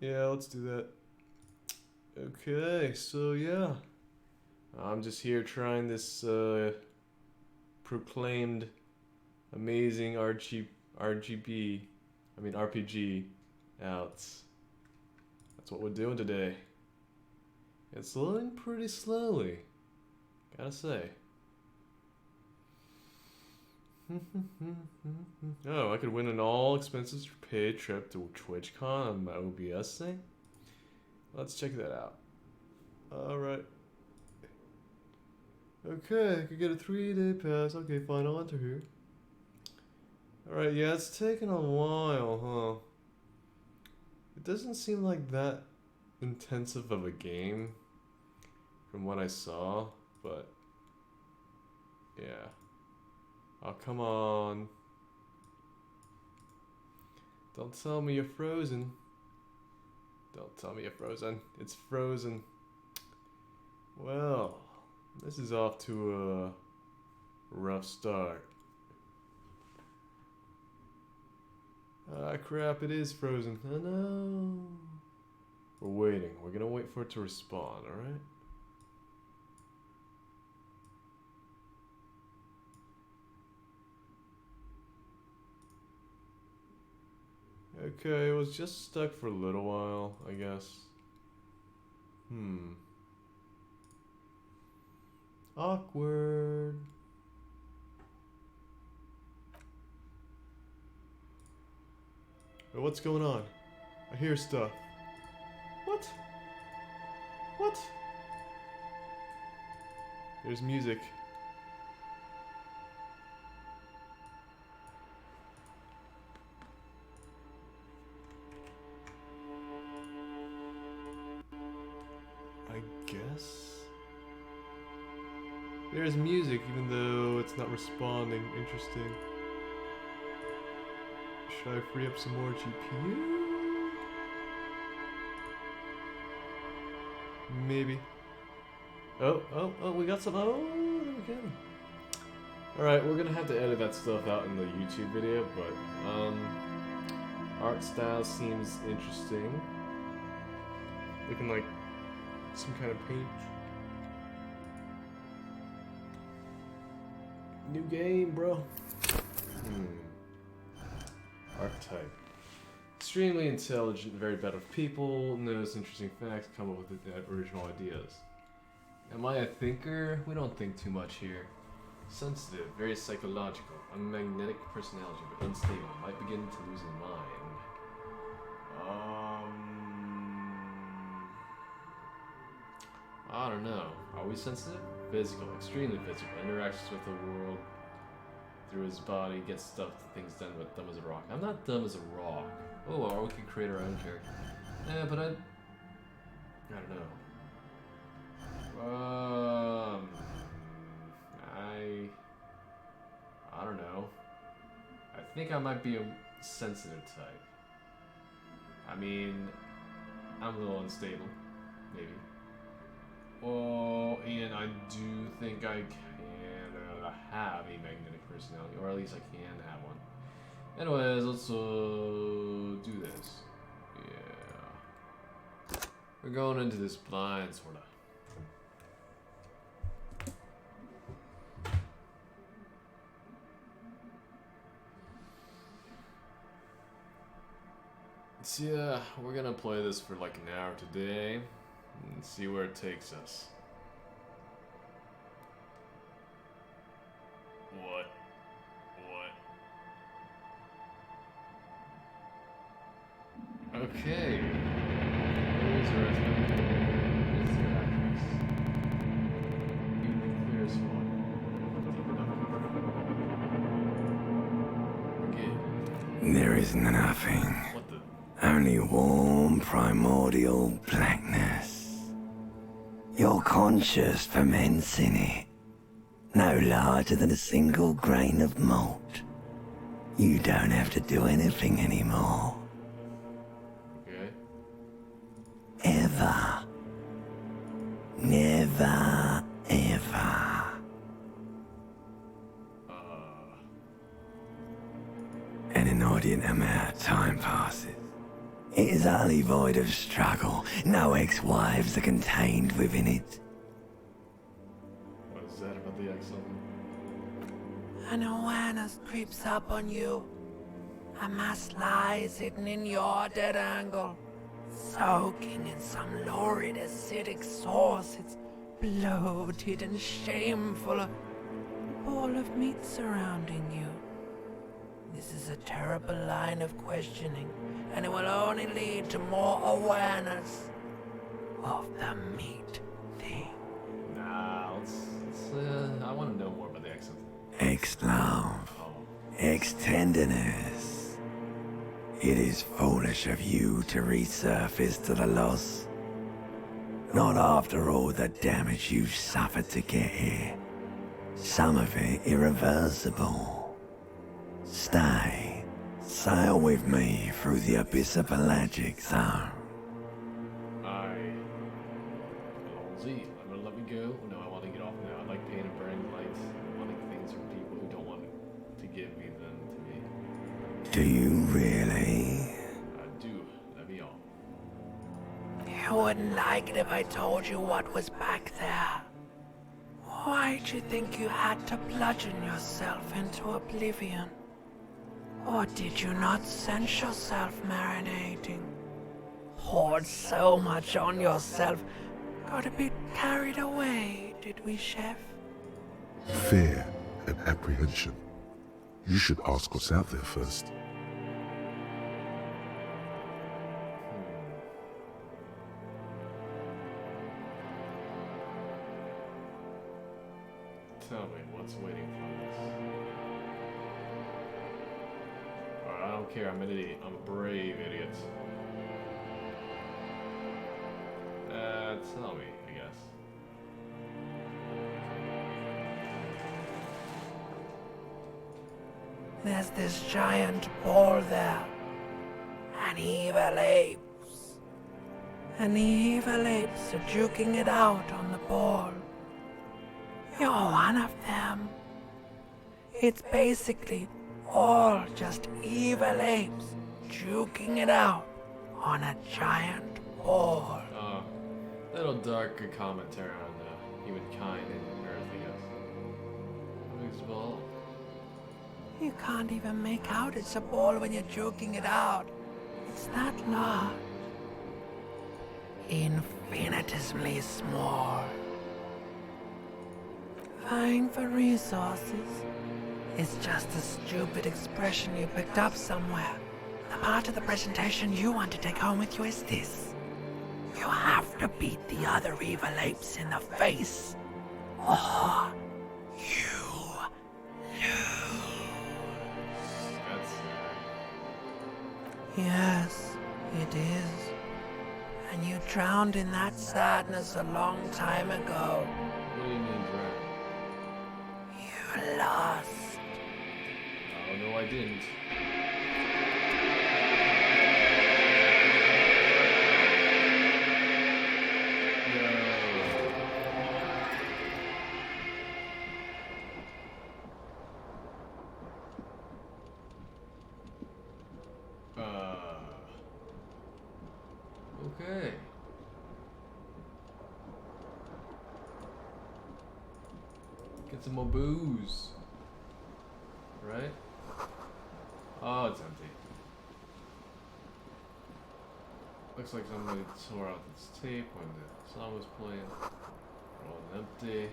Yeah, let's do that. Okay, so yeah. I'm just here trying this proclaimed amazing RPG out. That's what we're doing today. It's loading pretty slowly, gotta say. Oh, I could win an all expenses paid trip to TwitchCon on my OBS thing. Let's check that out. Alright. Okay, I could get a 3-day pass. Okay, fine, I'll enter here. Alright, yeah, it's taken a while, huh? It doesn't seem like that intensive of a game from what I saw, but yeah. Oh, come on. Don't tell me you're frozen. Don't tell me you're frozen. It's frozen. Well, this is off to a rough start. Ah, crap, it is frozen. Oh no. We're waiting. We're gonna wait for it to respawn, alright? Okay, it was just stuck for a little while, I guess. Awkward. What's going on? I hear stuff. What? What? There's music. I guess. There's music even though it's not responding. Interesting. Should I free up some more GPU? Maybe. Oh, we got some. Oh, there we go. Alright, we're gonna have to edit that stuff out in the YouTube video, but, art style seems interesting. Looking like some kind of paint. New game, bro. Archetype. Extremely intelligent, very bad with people, knows interesting facts, come up with original ideas. Am I a thinker? We don't think too much here. Sensitive, very psychological, a magnetic personality, but unstable, might begin to lose his mind. I don't know. Are we sensitive? Physical, extremely physical, interactions with the world through his body, gets stuff, things done, but dumb as a rock. I'm not dumb as a rock. Oh, or we could create our own character. Yeah, but I don't know. I don't know. I think I might be a sensitive type. I mean, I'm a little unstable, maybe. Oh, and I do think I can have a magnetic personality, or at least I can have one. Anyways, let's do this. Yeah. We're going into this blind, sorta. So yeah, we're gonna play this for like an hour today and see where it takes us. What? Okay. Where's our address? Clearest one. Okay. There is nothing. What the? Only warm, primordial blackness. Your conscious ferments in it. No larger than a single grain of malt. You don't have to do anything anymore. Okay. Ever. Never, ever. An inordinate amount of time passes. It is is utterly void of struggle. No ex-wives are contained within it. What is that about the exile? An awareness creeps up on you. A mass lies hidden in your dead angle, soaking in some lurid acidic source. It's bloated and shameful, a ball of meat surrounding you. This is a terrible line of questioning, and it will only lead to more awareness of the meat thing. Nah, I want to know more about the exile. Ex-love, ex-tenderness. It is foolish of you to resurface to the loss. Not after all the damage you've suffered to get here. Some of it irreversible. Stay. Sail with me through the abyss of pelagic zone. Let me go. No, I want to get off now. I like pain and burning lights. I want things from people who don't want to give me them to me. Do you really? I do. Let me on. You wouldn't like it if I told you what was back there. Why'd you think you had to bludgeon yourself into oblivion? Or did you not sense yourself marinating? Poured so much on yourself. Got a bit carried away, did we, Chef? Fear and apprehension. You should ask what's out there first. Tell me what's waiting for us. Alright, I don't care. I'm an idiot. I'm a brave idiot. Tell me, I guess. There's this giant ball there. An evil apes. And the evil apes are juking it out on the ball. You're one of them. It's basically all just evil apes juking it out on a giant ball. Little darker commentary on humankind and Earth, I guess. Who's ball? You can't even make out it's a ball when you're joking it out. It's that large. Infinitesimally small. Vying for resources is just a stupid expression you picked up somewhere. The part of the presentation you want to take home with you is this. You have to beat the other evil apes in the face, or you lose. That's Yes, it is. And you drowned in that sadness a long time ago. what do you mean, Brad? You lost. Oh, no, I didn't. Okay. Get some more booze. Right? Oh, it's empty. Looks like somebody tore out this tape when the song was playing. Rolling empty.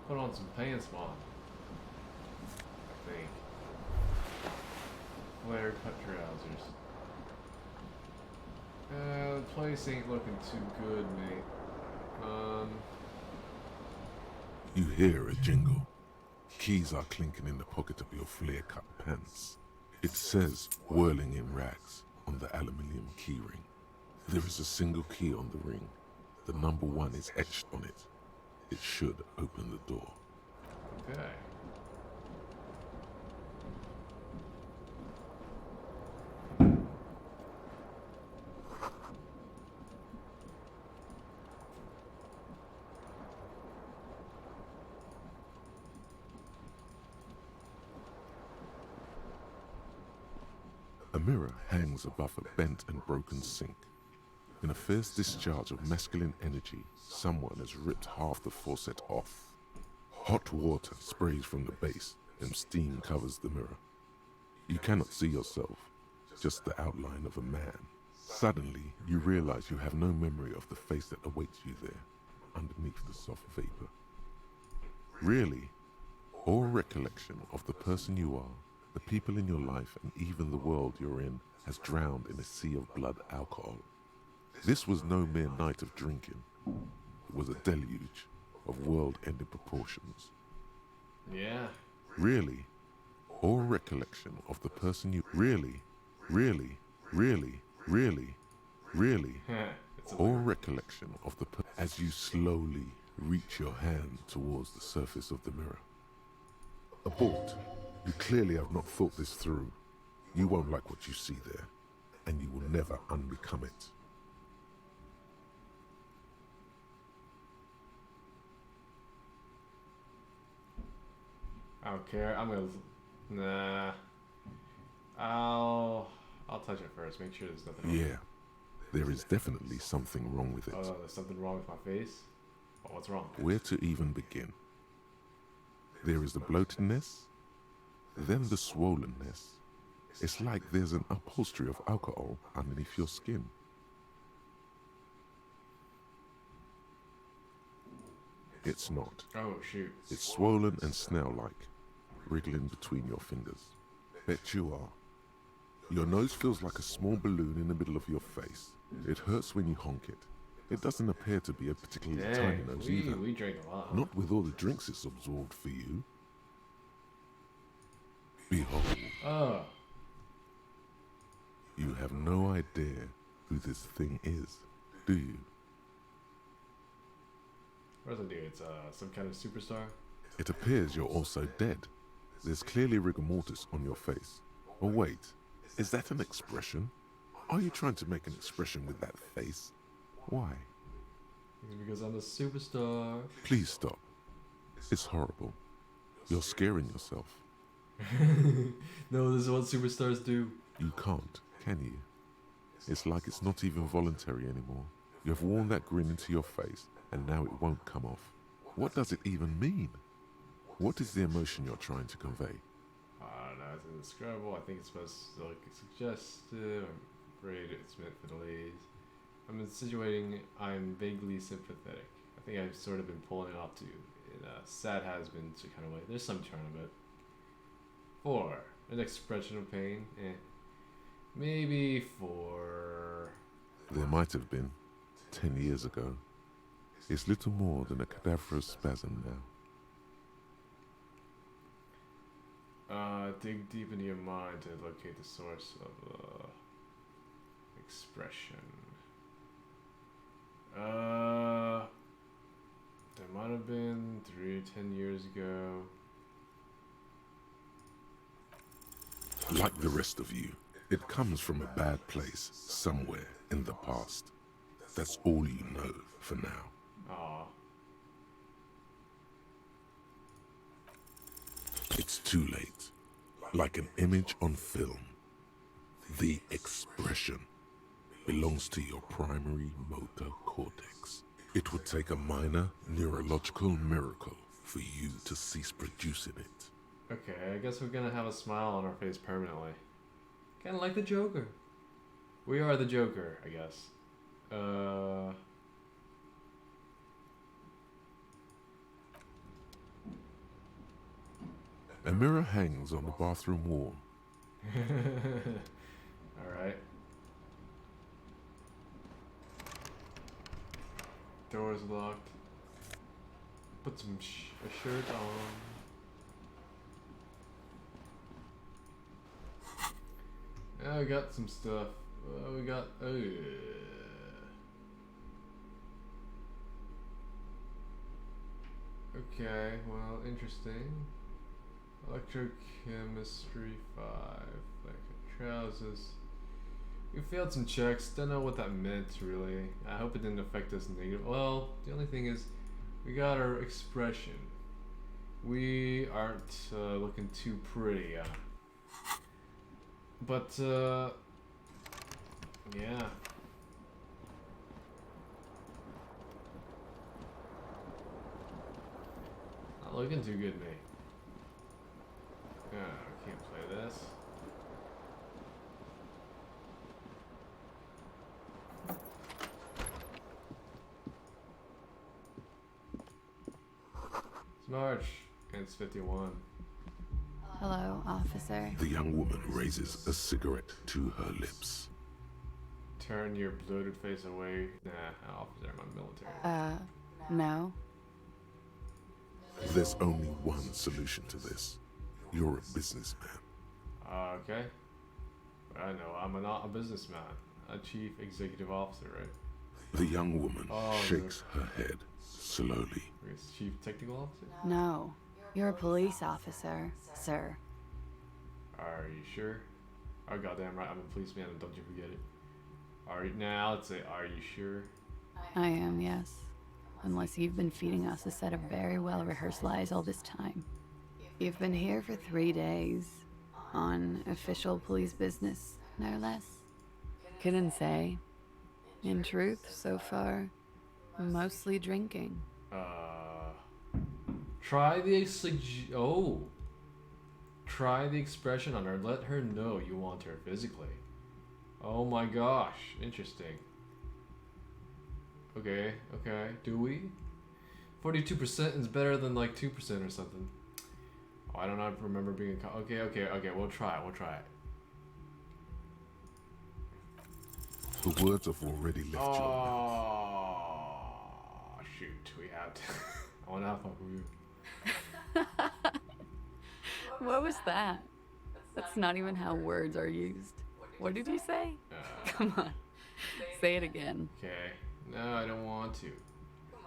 Put on some pants, Mom. I think. Flare cut trousers. The place ain't looking too good, mate. You hear a jingle. Keys are clinking in the pocket of your flare-cut pants. It says, whirling in rags, on the aluminium keyring. There is a single key on the ring. The number 1 is etched on it. It should open the door. Okay. A mirror hangs above a bent and broken sink. In a fierce discharge of masculine energy, someone has ripped half the faucet off. Hot water sprays from the base, and steam covers the mirror. You cannot see yourself, just the outline of a man. Suddenly, you realize you have no memory of the face that awaits you there, underneath the soft vapor. Really, all recollection of the person you are, the people in your life, and even the world you're in has drowned in a sea of blood alcohol. This was no mere night of drinking. It was a deluge of world-ending proportions. Yeah. Really, all recollection of the person you... Really, all recollection of the as you slowly reach your hand towards the surface of the mirror. Abort. You clearly have not thought this through. You won't like what you see there, and you will never unbecome it. I don't care. I'm gonna... Nah. I'll touch it first. Make sure there's nothing wrong. Yeah, there is definitely something wrong with it. Oh, there's something wrong with my face? Oh, what's wrong? Where to even begin? There is the bloatedness, then the swollenness. It's like there's an upholstery of alcohol underneath your skin. It's not. Oh, shoot. It's swollen and snail-like, wriggling between your fingers. Bet you are. Your nose feels like a small balloon in the middle of your face. It hurts when you honk it. It doesn't appear to be a particularly tiny nose either. We drank a lot. Not with all the drinks it's absorbed for you. Behold. Oh. You have no idea who this thing is, do you? What does it do? It's some kind of superstar? It appears you're also dead. There's clearly rigor mortis on your face. Oh wait, is that an expression? Are you trying to make an expression with that face? Why? It's because I'm a superstar. Please stop. It's horrible. You're scaring yourself. No, this is what superstars do. You can't, can you? It's like it's not even voluntary anymore. You have worn that grin into your face, and now it won't come off. What does it even mean? What is the emotion you're trying to convey? I don't know, it's indescribable. I think it's supposed to look suggestive. I'm afraid it's meant for the ladies. I'm insinuating I'm vaguely sympathetic. I think I've sort of been pulling it off to in a sad has-been kind of way. There's some charm of it. 4. An expression of pain. Maybe 4. There might have been, 10 years ago. It's little more than a cadaverous spasm now. Dig deep into your mind to locate the source of expression. There might have been 10 years ago. Like the rest of you, it comes from a bad place somewhere in the past. That's all you know for now. Aw. It's too late. Like an image on film. The expression belongs to your primary motor cortex. It would take a minor neurological miracle for you to cease producing it. Okay, I guess we're gonna have a smile on our face permanently. Kinda like the Joker. We are the Joker, I guess. A mirror hangs on the bathroom wall. Alright. Door's locked. Put some a shirt on. Yeah, we got some stuff. We got... Okay, well, interesting. Electrochemistry 5. Like trousers. We failed some checks. Don't know what that meant, really. I hope it didn't affect us negative. Well, the only thing is, we got our expression. We aren't looking too pretty. But, yeah. Not looking too good, mate. I can't play this. It's March, and it's 51. Hello, officer. The young woman raises a cigarette to her lips. Turn your bloated face away. Nah, officer, I'm military. No. There's only one solution to this. You're a businessman. Okay. I know, I'm not a businessman. A chief executive officer, right? The young woman Oh, shakes her head slowly. Chief technical officer? No. You're a police officer, sir. Are you sure? Oh, goddamn right, I'm a policeman, and don't you forget it. Now let's say, are you sure? I am, yes. Unless you've been feeding us a set of very well-rehearsed lies all this time. You've been here for 3 days. On official police business, no less. Couldn't say. In truth, so far, mostly drinking. Try the Try the expression on her. Let her know you want her physically. Oh my gosh, interesting. Okay, do we? 42% is better than like 2% or something. Oh, I don't know, I remember being okay, we'll try it. The words have already left your mouth. Oh, shoot, we have to. I want to fuck with you. What was that? That's not even how words are used. What did you say? Come on. Say it again. Okay. No, I don't want to.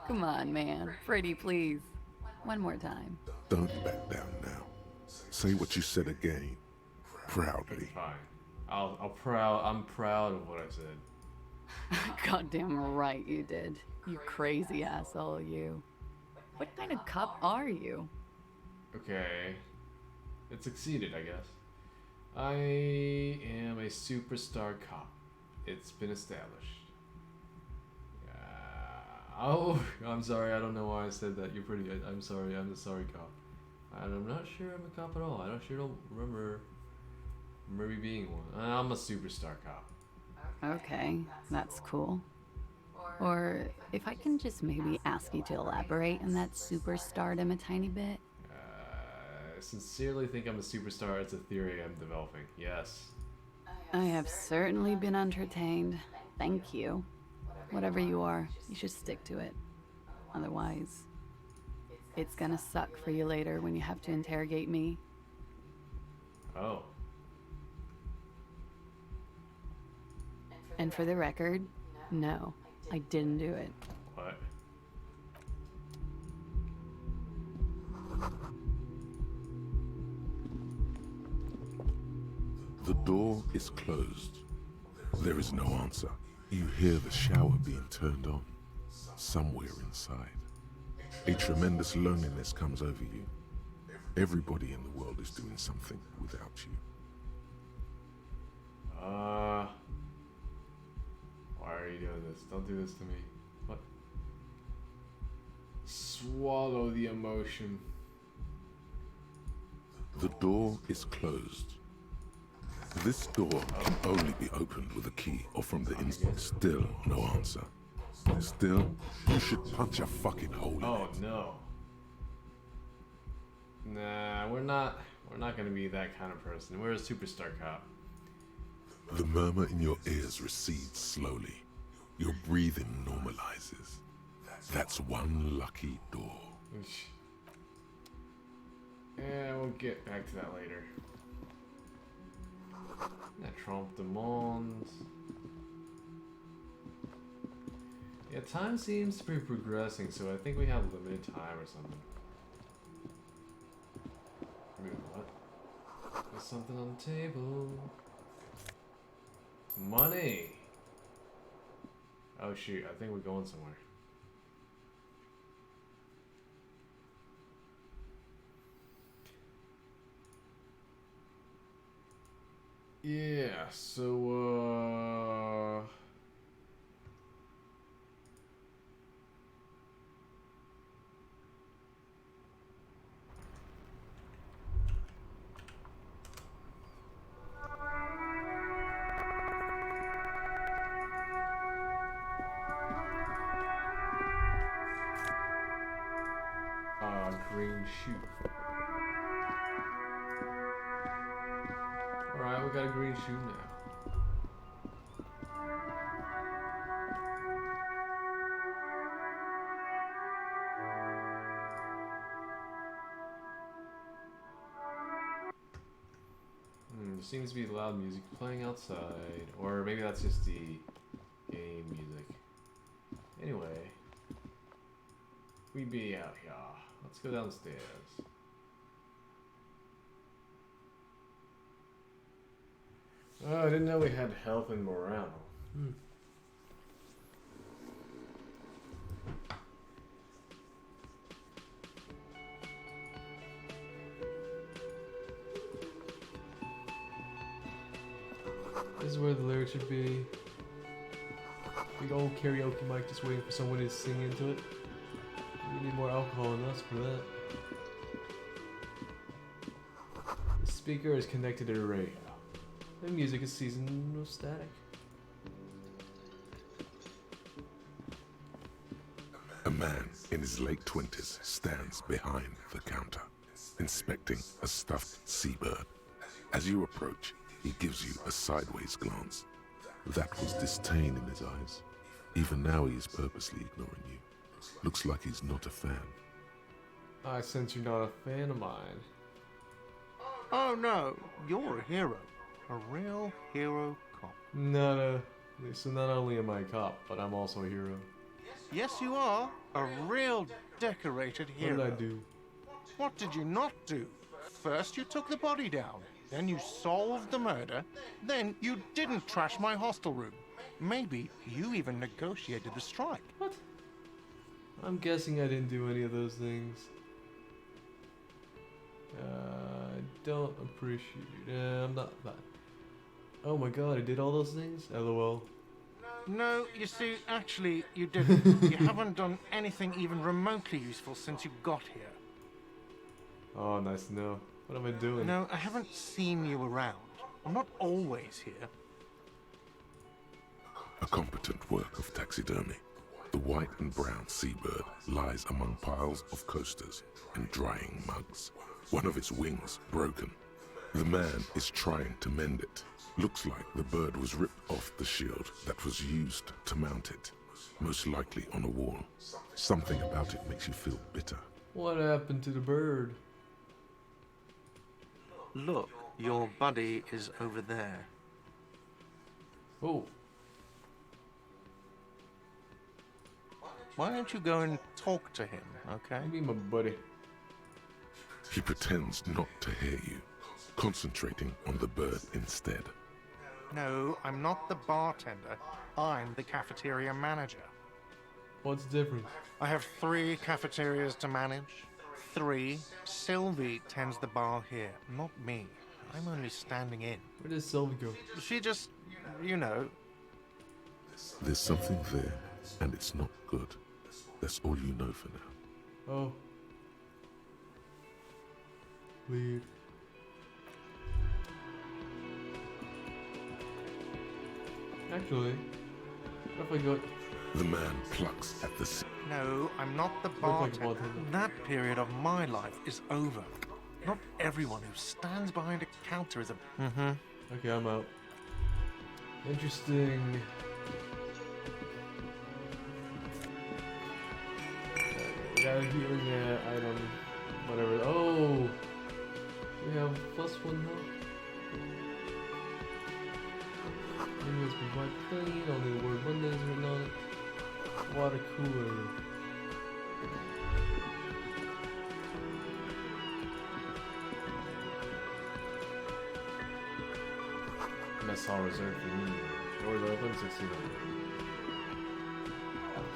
Come on, man. Pretty, please. One more time. Don't back down now. Say what you said again. Proudly. Fine. I'm proud of what I said. Goddamn right you did. You crazy asshole, you. What kind of cop are you? Okay. It succeeded, I guess. I am a superstar cop. It's been established. Oh, I'm sorry. I don't know why I said that. You're pretty. I'm sorry. I'm the sorry cop. And I'm not sure I'm a cop at all. I don't remember me being one. I'm a superstar cop. Okay, that's cool. Or if I can just maybe ask you to elaborate on that superstardom a tiny bit. I sincerely think I'm a superstar. It's a theory I'm developing. Yes. I have certainly been entertained. Thank you. Whatever you are, you should stick to it. Otherwise, it's gonna suck for you later when you have to interrogate me. Oh. And for the record, no, I didn't do it. What? The door is closed. There is no answer. You hear the shower being turned on. Somewhere inside. A tremendous loneliness comes over you. Everybody in the world is doing something without you. Why are you doing this? Don't do this to me. What? Swallow the emotion. The door is closed. This door can only be opened with a key or from the inside. Still no answer. Still, you should punch a fucking hole in Oh it. no. Nah, we're not gonna be that kind of person. We're a superstar cop. The murmur in your ears recedes slowly. Your breathing normalizes. That's one lucky door. Yeah, we'll get back to that later. La trompe de monde. Yeah, time seems to be progressing, so I think we have limited time or something. Wait, what? There's something on the table. Money! Oh shoot, I think we're going somewhere. Yeah, so, green shoe. Alright, we got a green shoe now. There seems to be loud music playing outside, or maybe that's just the game music. Anyway, we be out here. Let's go downstairs. Oh, I didn't know we had health and morale. This is where the lyrics should be. Big old karaoke mic just waiting for someone to sing into it. We need more alcohol in us for that. The speaker is connected to the radio. The music is seasoned with static. A man in his late 20s stands behind the counter, inspecting a stuffed seabird. As you approach, he gives you a sideways glance. That was disdain in his eyes. Even now he is purposely ignoring you. Looks like he's not a fan. I sense you're not a fan of mine. Oh no, you're a hero. A real hero cop. So not only am I a cop, but I'm also a hero. Yes, you are. A real decorated What hero. did I do? What did you not do? First you took the body down. Then you solved the murder. Then you didn't trash my hostel room. Maybe you even negotiated the strike. What? I'm guessing I didn't do any of those things. I don't appreciate. I'm not that. Oh my god, I did all those things? LOL. No, you see, actually, you didn't. You haven't done anything even remotely useful since you got here. Oh, nice to know. What am I doing? No, I haven't seen you around. I'm not always here. A competent work of taxidermy. The white and brown seabird lies among piles of coasters and drying mugs. One of its wings broken. The man is trying to mend it. Looks like the bird was ripped off the shield that was used to mount it. Most likely on a wall. Something about it makes you feel bitter. What happened to the bird? Look, your buddy is over there. Oh, Why don't you go and talk to him, okay? I mean my buddy. He pretends not to hear you, concentrating on the bird instead. No, I'm not the bartender. I'm the cafeteria manager. What's the difference? I have 3 cafeterias to manage. 3. Sylvie tends the bar here, not me. I'm only standing in. Where does Sylvie go? She just, you know. There's something there, and it's not good. That's all you know for now. Oh. Weird. Actually, what if I go... The man plucks at the sea. No, I'm not the like a bartender. bartender. That period of my life is over. Not everyone who stands behind a counter is a... Okay, I'm out. Interesting. We got a healing item. Whatever. Oh! We have +1 health. Enemies been wiped clean. Only the word Monday is written on it. Water cooler. Mess hall reserved for me. Doors open, 16.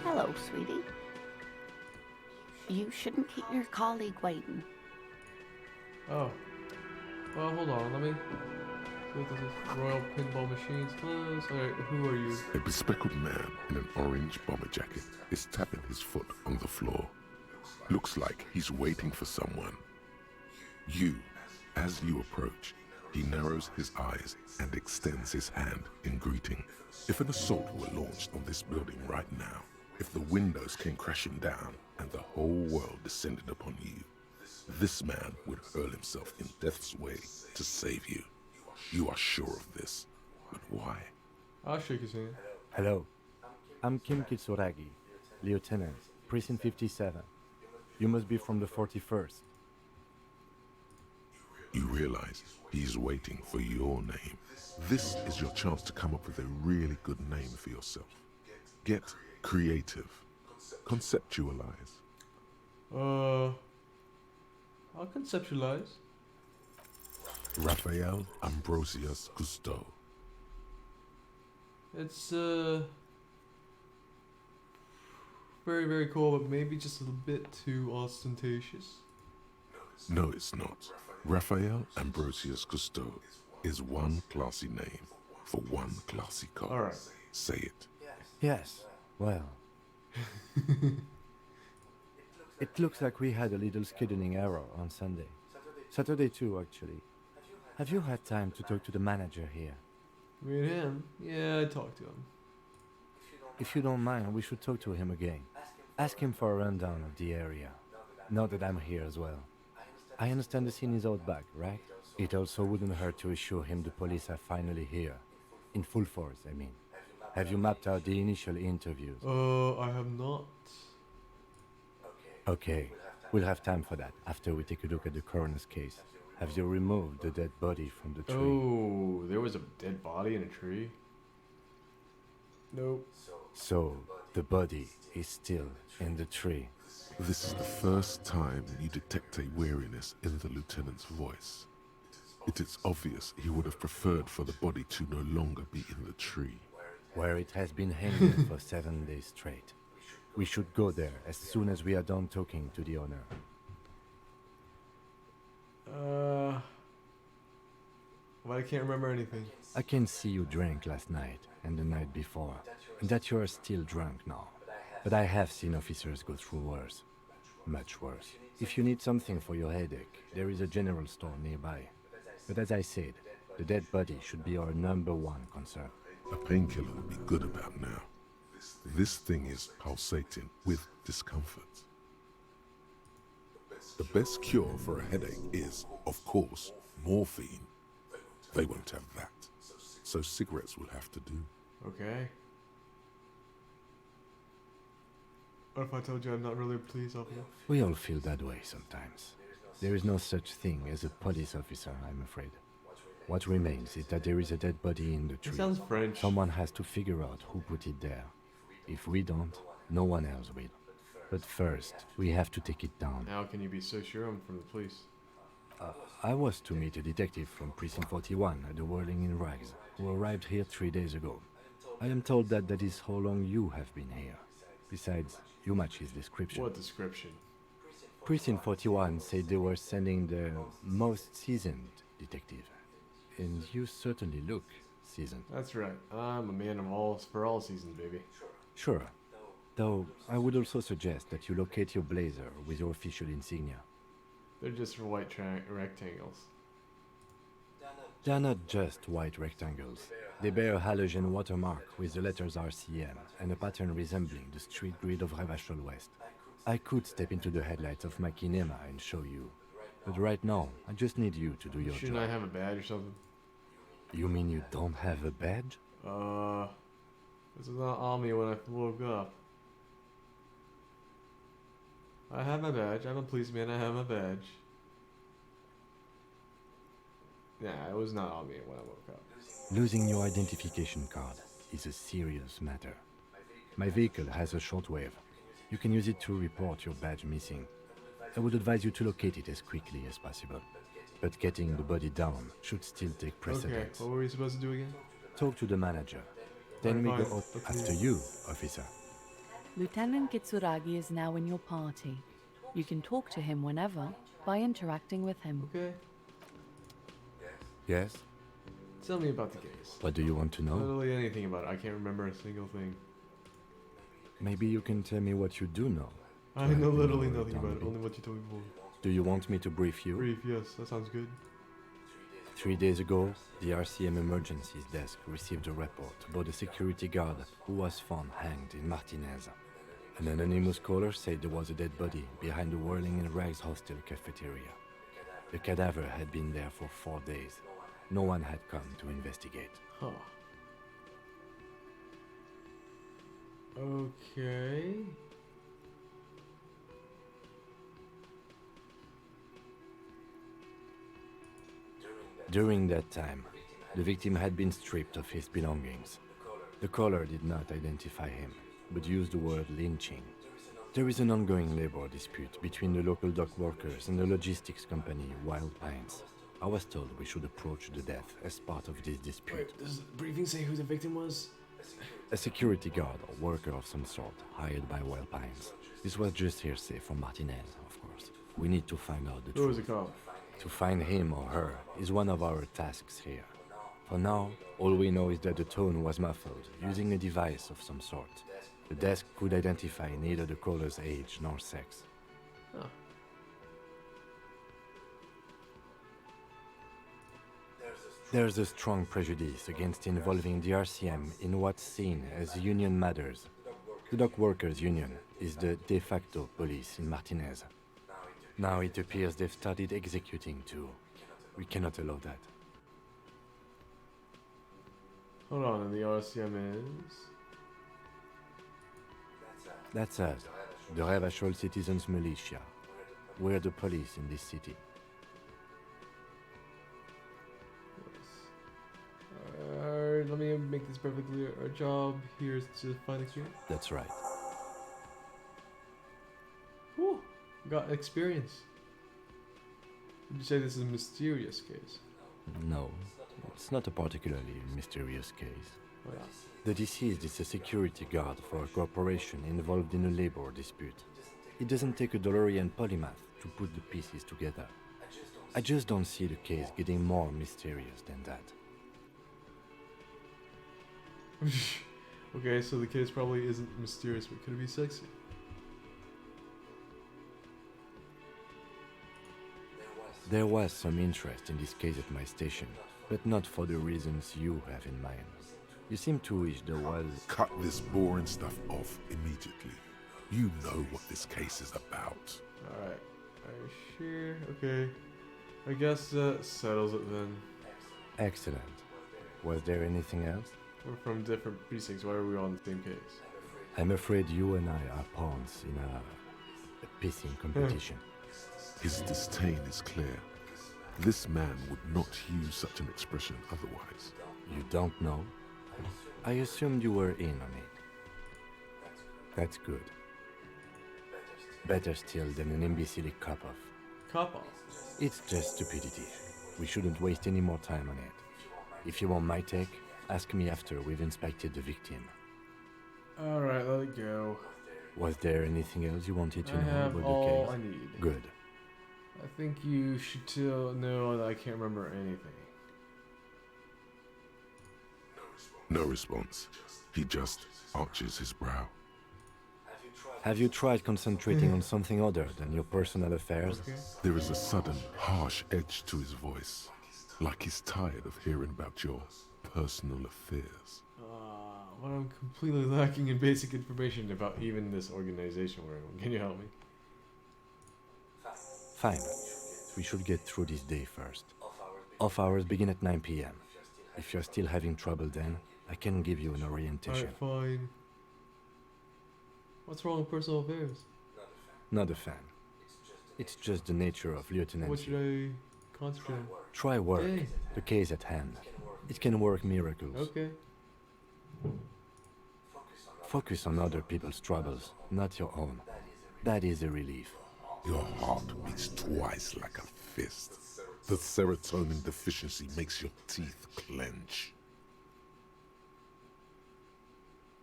Hello, sweetie. You shouldn't keep your colleague waiting. Oh. Well, hold on. Let me What is this? Royal Pinball Machines close. Alright, who are you? A bespectacled man in an orange bomber jacket is tapping his foot on the floor. Looks like he's waiting for someone. As you approach, he narrows his eyes and extends his hand in greeting. If an assault were launched on this building right now, if the windows came crashing down and the whole world descended upon you, this man would hurl himself in death's way to save you. You are sure of this, but why? I'll shake his hand. Hello, I'm Kim Kitsuragi, Lieutenant, Precinct 57. You must be from the 41st. You realize he's waiting for your name. This is your chance to come up with a really good name for yourself. Get creative. Conceptualize. I'll conceptualize. Raphael Ambrosius Cousteau. It's very, very cool, but maybe just a little bit too ostentatious. No, it's not. Raphael Ambrosius Cousteau is one classy name for one classy car. Alright. Say it. Yes, well. It looks like we had a little scheduling error on Sunday. Saturday too, actually. Have you had time to talk to the manager here? Me and him? Yeah, I talked to him. If you don't mind, we should talk to him again. Ask him for a rundown of the area. Now that I'm here as well. I understand the scene is out back, right? It also wouldn't hurt to assure him the police are finally here. In full force, I mean. Have you mapped out the initial interviews? I have not. Okay, we'll have time for that after we take a look at the coroner's case. Have you removed the dead body from the tree? Oh, there was a dead body in a tree? Nope. So, the body is still in the tree. This is the first time you detect a weariness in the lieutenant's voice. It is obvious he would have preferred for the body to no longer be in the tree. Where it has been hanging for 7 days straight. We should go there as soon as we are done talking to the owner. But I can't remember anything. I can see you drank last night and the night before, and that you are still drunk now. But I have seen officers go through worse. Much worse. If you need something for your headache, there is a general store nearby. But as I said, the dead body should be our #1 concern. A painkiller would be good about now. This thing is pulsating with discomfort. The best cure for a headache is, of course, morphine. They won't have that, so cigarettes will have to do. Okay. What if I told you I'm not really a police officer? We all feel that way sometimes. There is no such thing as a police officer, I'm afraid. What remains is that there is a dead body in the It tree. sounds French. Someone has to figure out who put it there. If we don't, no one else will. But first, we have to take it down. How can you be so sure I'm from the police? I was to meet a detective from Precinct 41 at the Whirling in Rags, who arrived here 3 days ago. I am told that that is how long you have been here. Besides, you match his description. What description? Precinct 41 said they were sending the most seasoned detective. And you certainly look seasoned. That's right. I'm a man of all for all seasons, baby. Sure. Though, I would also suggest that you locate your blazer with your official insignia. They're just white rectangles. They are not just white rectangles. They bear a halogen watermark with the letters RCM and a pattern resembling the street grid of Revachol West. I could step into the headlights of my kinema and show you. But right now, I just need you to do your Shouldn't I job. have a badge or something? You mean you don't have a badge? This is not on me when I woke up. I have my badge. I'm a policeman. I have my badge. Nah, it was not on me when I woke up. Losing your identification card is a serious matter. My vehicle has a shortwave. You can use it to report your badge missing. I would advise you to locate it as quickly as possible. But getting the body down should still take Okay, precedence. what were we supposed to do again? Talk to the manager. Then we Fine, go out fine. after you, officer. Lieutenant Kitsuragi is now in your party. You can talk to him whenever by interacting with him. Okay. Yes? Tell me about the case. What do you want to know? Literally anything about it. I can't remember a single thing. Maybe you can tell me what you do know. I to know help me literally narrow nothing down a about it. bit. Only what you told me before. Do you want me to brief you? Brief, yes. That sounds good. 3 days ago, the RCM Emergencies Desk received a report about a security guard who was found hanged in Martinez. An anonymous caller said there was a dead body behind the Whirling in Rags hostel cafeteria. The cadaver had been there for 4 days. No one had come to investigate. Huh. Okay. During that time, the victim had been stripped of his belongings. The caller did not identify him, but used the word lynching. There is an ongoing labor dispute between the local dock workers and the logistics company Wild Pines. I was told we should approach the death as part of this dispute. Wait, does the briefing say who the victim was? A security guard or worker of some sort, hired by Wild Pines. This was just hearsay from Martinez, of course. We need to find out the Who was truth. the cop? To find him or her is one of our tasks here. For now, all we know is that the tone was muffled, using a device of some sort. The desk could identify neither the caller's age nor sex. Huh. There's a strong prejudice against involving the RCM in what's seen as union matters. The dock workers' union is the de facto police in Martinez. Now it appears they've started executing too. We cannot allow that. Hold on, and the RCM is... That's us, the Revachol Citizens Militia. We're the police in this city. Alright, let me make this perfectly clear. Our job here is to find the cure. That's right. Whew, got experience. Would you say this is a mysterious case? No, it's not a particularly mysterious case. Oh, yeah. The deceased is a security guard for a corporation involved in a labor dispute. It doesn't take a DeLorean polymath to put the pieces together. I just don't see the case getting more mysterious than that. Okay, so the case probably isn't mysterious, but could it be sexy? There was some interest in this case at my station, but not for the reasons you have in mind. You seem to wish there was... Cut this boring stuff off immediately. You know what this case is about. Alright, are you sure? Okay. I guess that settles it then. Excellent. Was there anything else? We're from different precincts, why are we on the same case? I'm afraid you and I are pawns in a pissing competition. His disdain is clear. This man would not use such an expression otherwise. You don't know? I assumed you were in on it. That's good. Better still than an imbecile cop-off. Cop-off? It's just stupidity. We shouldn't waste any more time on it. If you want my take, ask me after we've inspected the victim. Alright, let it go. Was there anything else you wanted to I know have about all the I case? need. Good. I think you should still know that I can't remember anything. No response. He just arches his brow. Have you tried concentrating on something other than your personal affairs? Okay. There is a sudden, harsh edge to his voice, like he's tired of hearing about your personal affairs. Well, I'm completely lacking in basic information about even this organization we're in. Can you help me? Fine. We should get through this day first. Off hours begin at 9 p.m. If you're still having trouble then, I can give you an orientation. Alright, fine. What's wrong with personal affairs? Not a fan. It's just the nature of What lieutenancy. should I concentrate on? Try work, Hey. the case at hand. It can work miracles. Okay. Focus on other people's troubles, not your own. That is a relief. Your heart beats twice like a fist. The serotonin deficiency makes your teeth clench.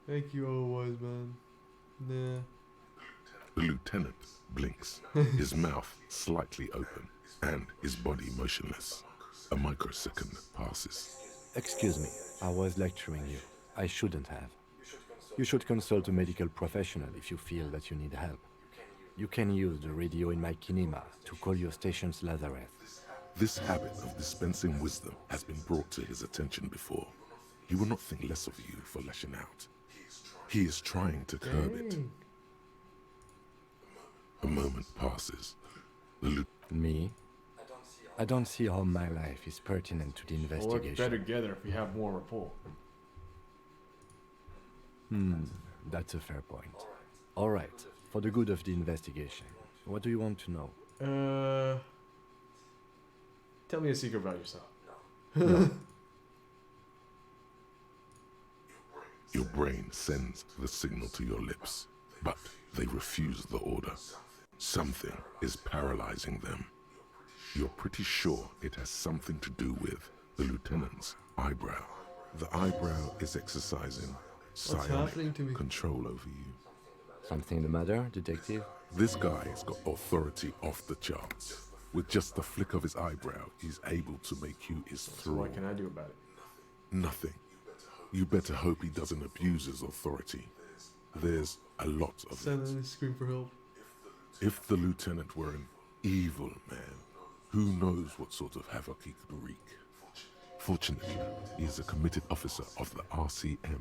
Thank you, old wise man. Nah. The lieutenant blinks, his mouth slightly open, and his body motionless. A microsecond passes. Excuse me, I was lecturing you. I shouldn't have. You should consult a medical professional if you feel that you need help. You can use the radio in my kinema to call your station's Lazareth. This habit of dispensing wisdom has been brought to his attention before. He will not think less of you for lashing out. He is trying to curb it. Dang. A moment passes. The Me? I don't see how my life is pertinent to the We'll work investigation. better together if we have more rapport. That's a fair point. All right, for the good of the investigation, what do you want to know? Tell me a secret about yourself. Your brain sends the signal to your lips, but they refuse the order. Something is paralyzing them. You're pretty sure it has something to do with the lieutenant's eyebrow. The eyebrow is exercising happening to me? psionic control over you. Something the matter, detective? This guy's got authority off the charts. With just the flick of his eyebrow, he's able to make you his So thrall. what can I do about it? Nothing. You better hope he doesn't abuse his authority. There's a lot of it. Send a scream for help. If the lieutenant were an evil man, who knows what sort of havoc he could wreak. Fortunately, he is a committed officer of the RCM.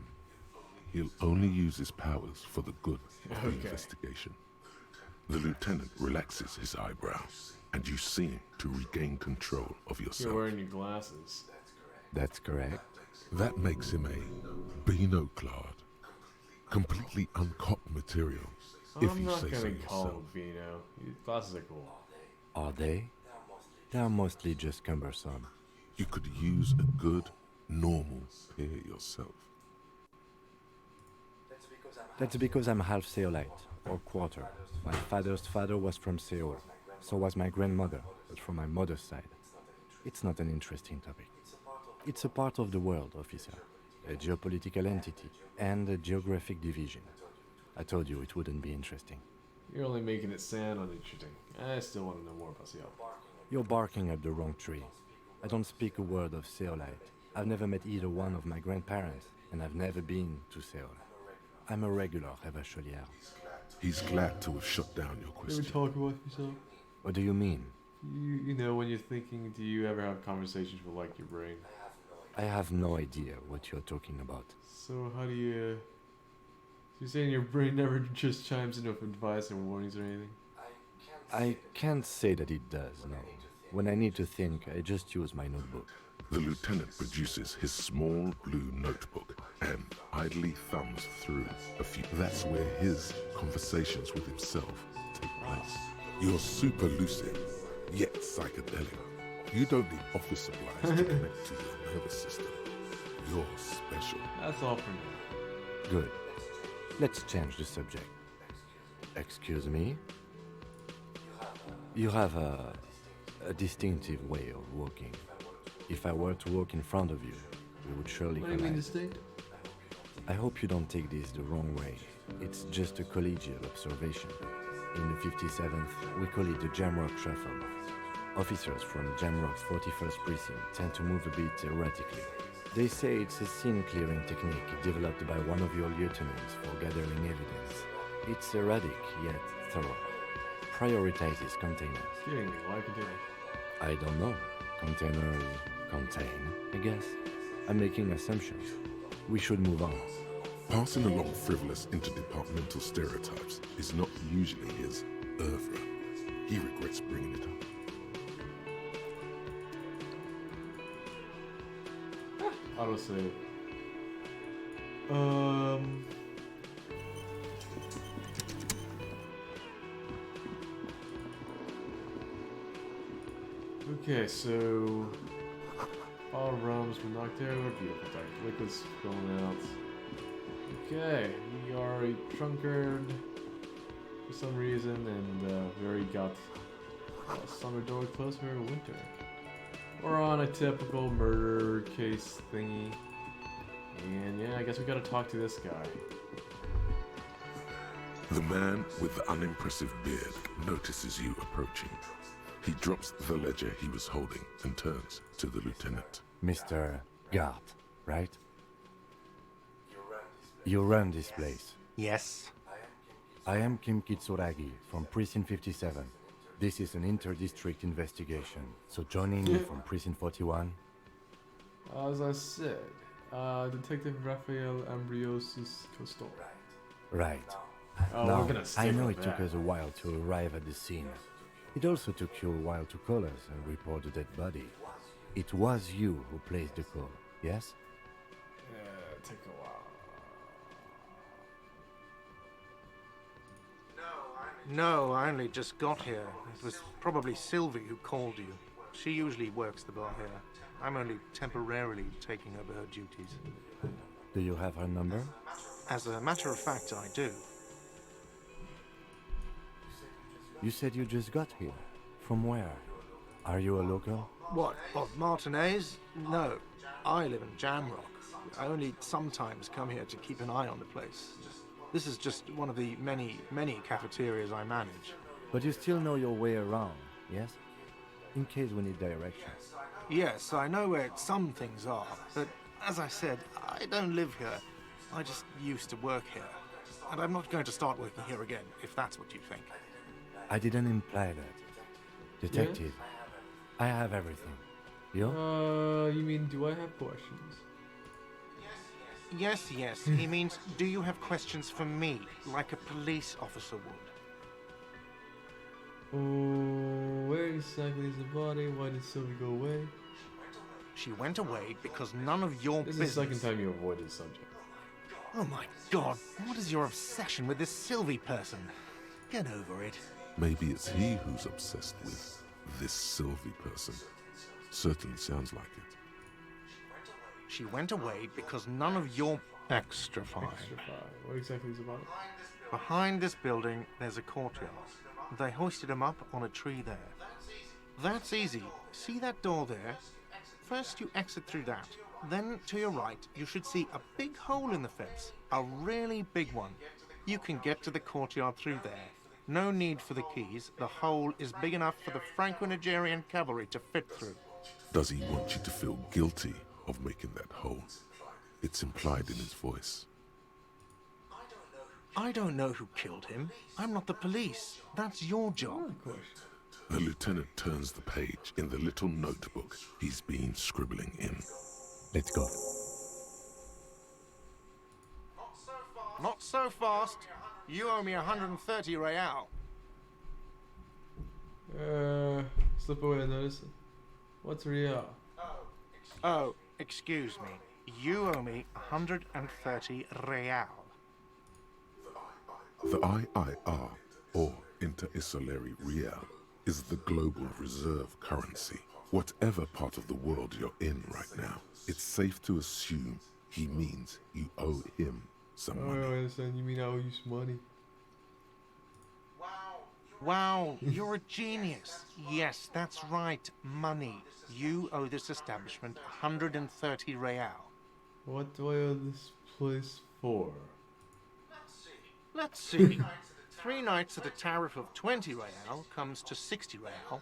He'll only use his powers for the good of the investigation. The lieutenant relaxes his eyebrow, and you seem to regain control of yourself. You're wearing your glasses. That's correct. That makes him a Beano-clad, completely uncopped material, if I'm you not say so gonna call yourself. it Beano. Your glasses are cool. Are they? They're mostly just cumbersome. You could use a good, normal pair yourself. That's because I'm half Seolite, or quarter. My father's father was from Seoul. So was my grandmother, but from my mother's side. It's not an interesting topic. It's a part of the world, officer. A geopolitical entity, and a geographic division. I told you it wouldn't be interesting. You're only making it sound uninteresting. I still want to know more about Seattle. You're barking up the wrong tree. I don't speak a word of Seolite. I've never met either one of my grandparents, and I've never been to Seoul. I'm a regular Revacholier. He's glad to have shut down your You ever question. talk about yourself? What do you mean? You know, when you're thinking, do you ever have conversations with, like, your brain? I have no idea what you're talking about. So how do you... You're saying your brain never just chimes in with advice and warnings or anything? I can't say that it does, no. When I need to think, I just use my notebook. The lieutenant produces his small blue notebook and idly thumbs through a few. That's where his conversations with himself take place. You're super lucid, yet psychedelic. You don't need office supplies to connect to your nervous system. You're special. That's all for now. Good. Let's change the subject. Excuse me? You have a distinctive way of walking. If I were to walk in front of you, we would surely What do you mean collide. distinct? I hope you don't take this the wrong way. It's just a collegial observation. In the 57th, we call it the Jamrock Shuffle. Officers from Jamrock's 41st Precinct tend to move a bit erratically. They say it's a scene-clearing technique developed by one of your lieutenants for gathering evidence. It's erratic, yet thorough. Prioritizes containers. Kidding me, why continue? I don't know. Containers contain, I guess. I'm making assumptions. We should move on. Passing along frivolous interdepartmental stereotypes is not usually his oeuvre. He regrets bringing it up. Autosave. Okay, so all rooms were knocked out. Beautiful dark liquids going out. Okay, we are a drunkard for some reason, and we already got summer door closed for winter. We're on a typical murder case thingy. And yeah, I guess we gotta talk to this guy. The man with the unimpressive beard notices you approaching. He drops the ledger he was holding and turns to the lieutenant. Mr. Guard, right? You run this place. Yes. I am Kim Kitsuragi from Precinct 57. This is an inter-district investigation, so joining me from Precinct 41. As I said, Detective Raphael Ambriosus Costor. Right. Oh, Now, we're gonna stick I know with it took that. us a while to arrive at the scene. It also took you a while to call us and report the dead body. It was you who placed the call, yes? Yeah, take a while. No, I only just got here. It was probably Sylvie who called you. She usually works the bar here. I'm only temporarily taking over her duties. Do you have her number? As a matter of fact, I do. You said you just got here. From where? Are you a local? What, of Martinez? No, I live in Jamrock. I only sometimes come here to keep an eye on the place. This is just one of the many, many cafeterias I manage. But you still know your way around, yes? In case we need direction. Yes, I know where some things are, but as I said, I don't live here. I just used to work here. And I'm not going to start working here again, if that's what you think. I didn't imply that. Detective, I have everything. You? You mean, do I have questions? Yes, yes. He means, do you have questions for me, like a police officer would? Oh, where exactly is the body? Why did Sylvie go away? She went away because none of your This business... is the second time you avoided the subject. Oh my god, what is your obsession with this Sylvie person? Get over it. Maybe it's he who's obsessed with this Sylvie person. Certainly sounds like it. She went away because none of your... Extra fine. Extra fine. What exactly is the body? Behind this building, there's a courtyard. They hoisted him up on a tree there. That's easy. See that door there? First you exit through that. Then, to your right, you should see a big hole in the fence. A really big one. You can get to the courtyard through there. No need for the keys. The hole is big enough for the Franco-Nigerian cavalry to fit through. Does he want you to feel guilty of making that hole? It's implied in his voice. I don't know who killed him. I'm not the police. That's your job. Of course. The lieutenant turns the page in the little notebook he's been scribbling in. Let's go. Not so fast. You owe me 130 real. Slip away and notice it. What's real? Oh, excuse me. You owe me 130 real. The IIR, or Inter-Isolary Real, is the global reserve currency. Whatever part of the world you're in right now, it's safe to assume he means you owe him some Oh, money. I understand. You mean I owe you some money? Wow, you're a genius. Yes, that's right. Money. You owe this establishment 130 real. What do I owe this place for? Let's see. 3 nights at a tariff of 20 real comes to 60 real.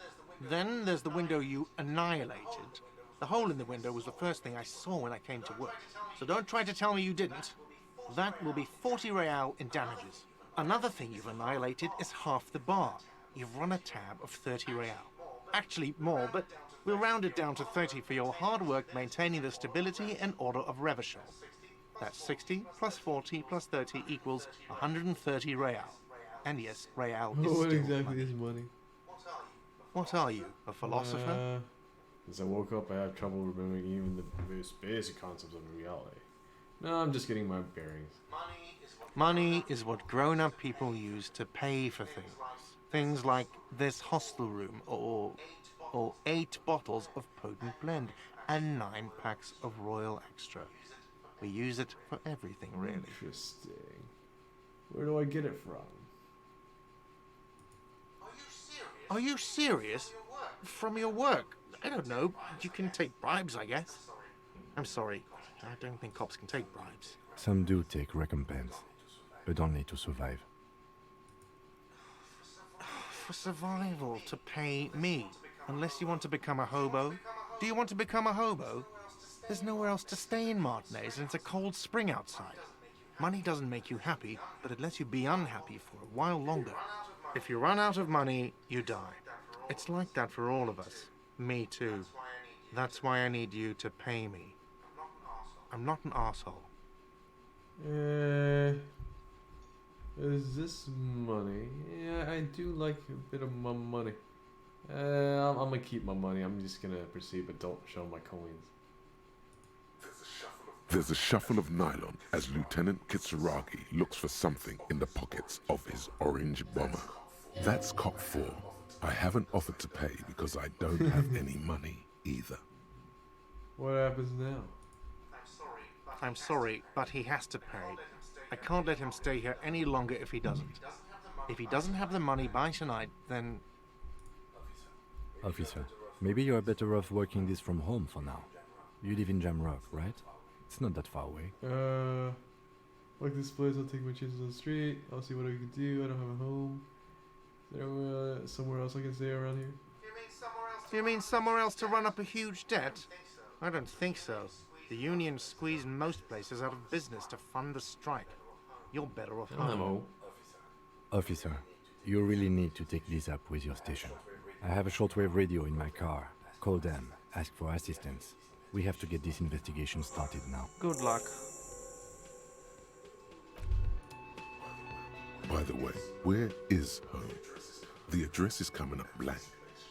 Then there's the window you annihilated. The hole in the window was the first thing I saw when I came to work. So don't try to tell me you didn't. That will be 40 real in damages. Another thing you've annihilated is half the bar. You've run a tab of 30 real. Actually more, but we'll round it down to 30 for your hard work maintaining the stability and order of Revachol. That's 60 plus 40 plus 30 equals 130 real. And yes, real is What still exactly money. is money? What are you, a philosopher? As I woke up, I have trouble remembering even the most basic concepts of reality. No, I'm just getting my bearings. Money is what grown-up people use to pay for things. Things like this hostel room, or 8 bottles of potent blend, and 9 packs of Royal Extra. We use it for everything, really. Interesting. Where do I get it from? Are you serious? From your work? I don't know. You can take bribes, I guess. I'm sorry. I don't think cops can take bribes. Some do take recompense, but only to survive. For survival, to pay me. Unless you want to become a hobo. Do you want to become a hobo? There's nowhere else to stay in Martinez, and it's a cold spring outside. Money doesn't make you happy, but it lets you be unhappy for a while longer. If you run out of money, you die. It's like that for all of us. Me too. That's why I need you to pay me. I'm not an asshole. Is this money? Yeah, I do like a bit of my money. I'm gonna keep my money. I'm just gonna proceed, but don't show my coins. There's a shuffle of nylon as Lieutenant Kitsuragi looks for something in the pockets of his orange bomber. That's cop 4. I haven't offered to pay because I don't have any money either. What happens now? I'm sorry, but he has to pay. I can't let him stay here any longer if he doesn't. If he doesn't have the money by tonight, then... Officer, maybe you are better off working this from home for now. You live in Jamrock, right? It's not that far away. Like this place, I'll take my chances on the street. I'll see what I can do. I don't have a home. Is there somewhere else I can stay around here? You mean somewhere else to run up a huge debt? I don't think so. The union squeezed most places out of business to fund the strike. You're better off home. Officer, you really need to take this up with your station. I have a shortwave radio in my car. Call them. Ask for assistance. We have to get this investigation started now. Good luck. By the way, where is home? The address is coming up blank,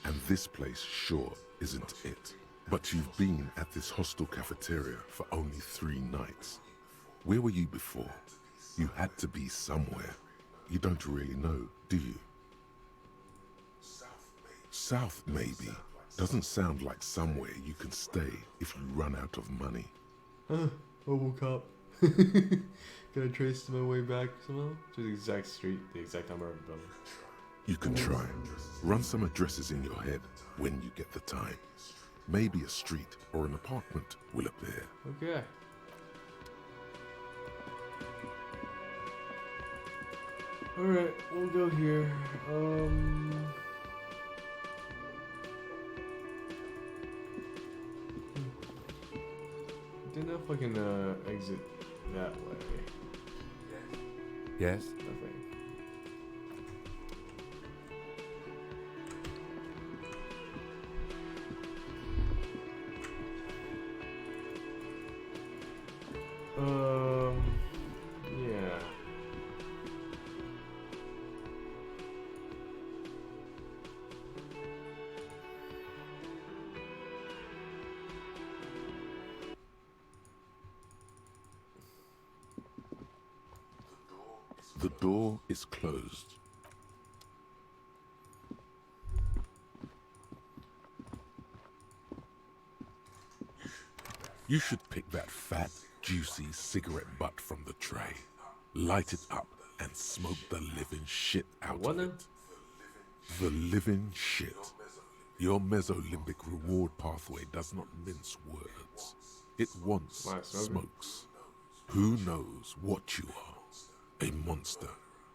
and this place sure isn't it. But you've been at this hostel cafeteria for only 3 nights. Where were you before? You had to be somewhere. You don't really know, do you? South, maybe. Doesn't sound like somewhere you can stay if you run out of money. Mobile cop. Can I trace my way back somehow? To the exact street, the exact number of building. You can try. Run some addresses in your head when you get the time. Maybe a street or an apartment will appear. Okay. Alright, we'll go here. Don't know if I can exit that way. Yes? Nothing. Yeah. The door is closed. You should pick that fat, juicy cigarette butt from the tray, light it up, and smoke the living shit out of it. The living shit. Your mesolimbic reward pathway does not mince words. It wants smokes. Who knows what you are? A monster,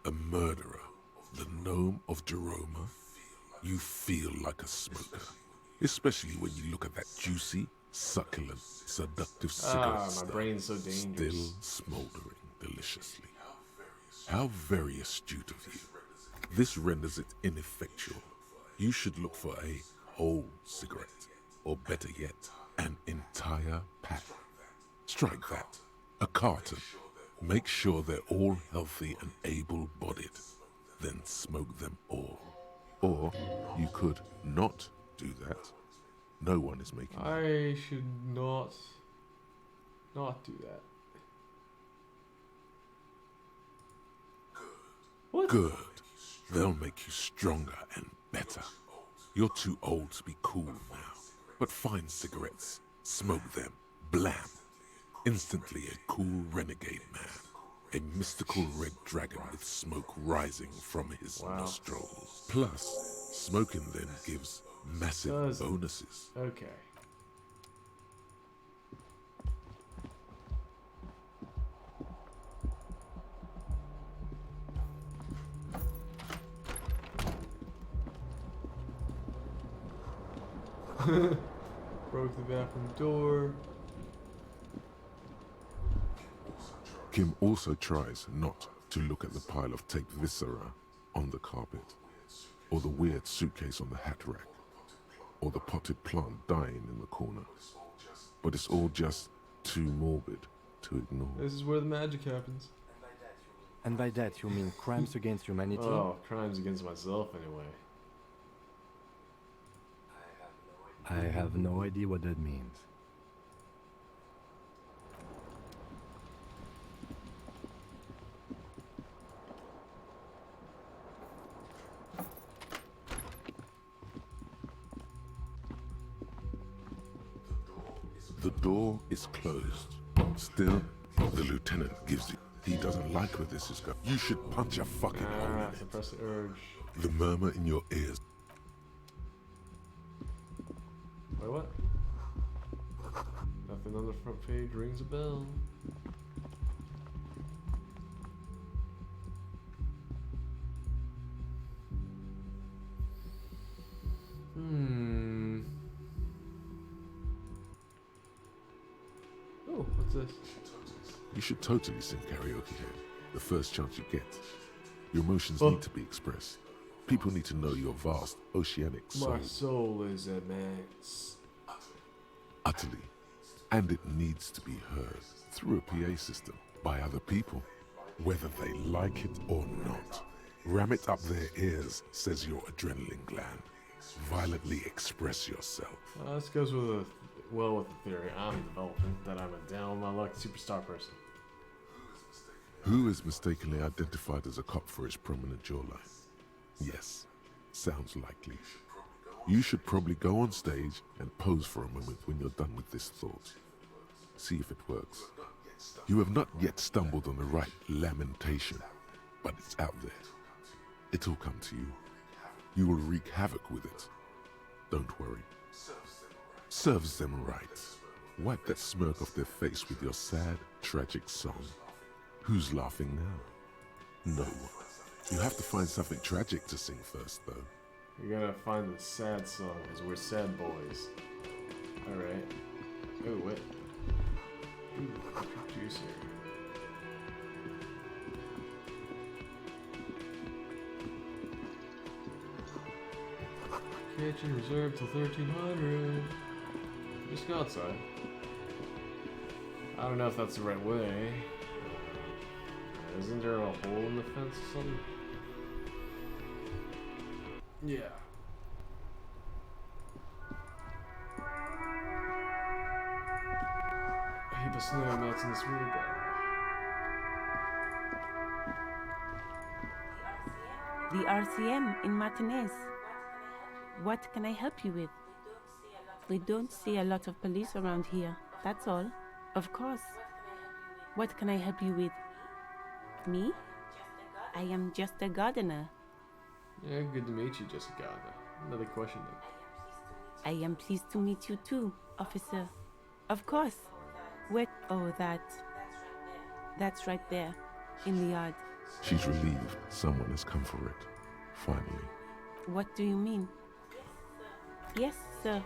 a murderer, the gnome of Jeroma? You feel like a smoker. Especially when you look at that juicy, succulent, seductive cigarette my brain's so dangerous. still smoldering deliciously. How very astute of you. This renders it ineffectual. You should look for a whole cigarette, or better yet, an entire pack. Strike that. A carton. Make sure they're all healthy and able-bodied. Then smoke them all. Or you could not do that. No one is making I should not do that. What? Good. They'll make you stronger and better. You're too old to be cool now. But find cigarettes, smoke them, blam. Instantly a cool renegade man. A mystical red dragon with smoke rising from his nostrils. Plus, smoking them gives massive bonuses. Okay. Broke the bathroom door. Kim also tries not to look at the pile of taped viscera on the carpet, or the weird suitcase on the hat rack, or the potted plant dying in the corner. But it's all just too morbid to ignore. This is where the magic happens. And by that you mean crimes against humanity? Oh, crimes against myself anyway. I have no idea what that means. The door is closed. Still, the lieutenant gives you. He doesn't like where this is going. You should punch a fucking hole in it. Suppress the urge. The murmur in your ears. Wait, what? Nothing on the front page rings a bell. Oh, what's this? You should totally sing karaoke here, the first chance you get. Your emotions Oh. need to be expressed. People need to know your vast, oceanic soul. My soul is immense. Utterly. And it needs to be heard through a PA system by other people, whether they like it or not. Ram it up their ears, says your adrenaline gland. Violently express yourself. This goes with with the theory I'm developing that I'm a down on my luck superstar person. Who is mistakenly identified as a cop for his prominent jawline? Yes, sounds likely. You should probably go on stage and pose for a moment when you're done with this thought. See if it works. You have not yet stumbled on the right lamentation, but it's out there. It'll come to you. You will wreak havoc with it. Don't worry. Serves them right. Wipe that smirk off their face with your sad, tragic song. Who's laughing now? No one. You have to find something tragic to sing first, though. You gotta find the sad song, because we're sad boys. Alright. Oh, wait. Ooh, juicy. Kitchen reserved till 1300. Just go outside. I don't know if that's the right way. Isn't there a hole in the fence or something? Yeah. A heap of snow melts in this wheelbarrow. The RCM in Martinez. What can I help you with? We don't see a lot of police around here, that's all. Of course. What can I help you with? Me? I am just a gardener. Yeah, good to meet you, Jessica. Another question then. I am pleased to meet you too, officer. Of course. Where? Oh, that's right there, in the yard. She's relieved someone has come for it. Finally. What do you mean? Yes, sir.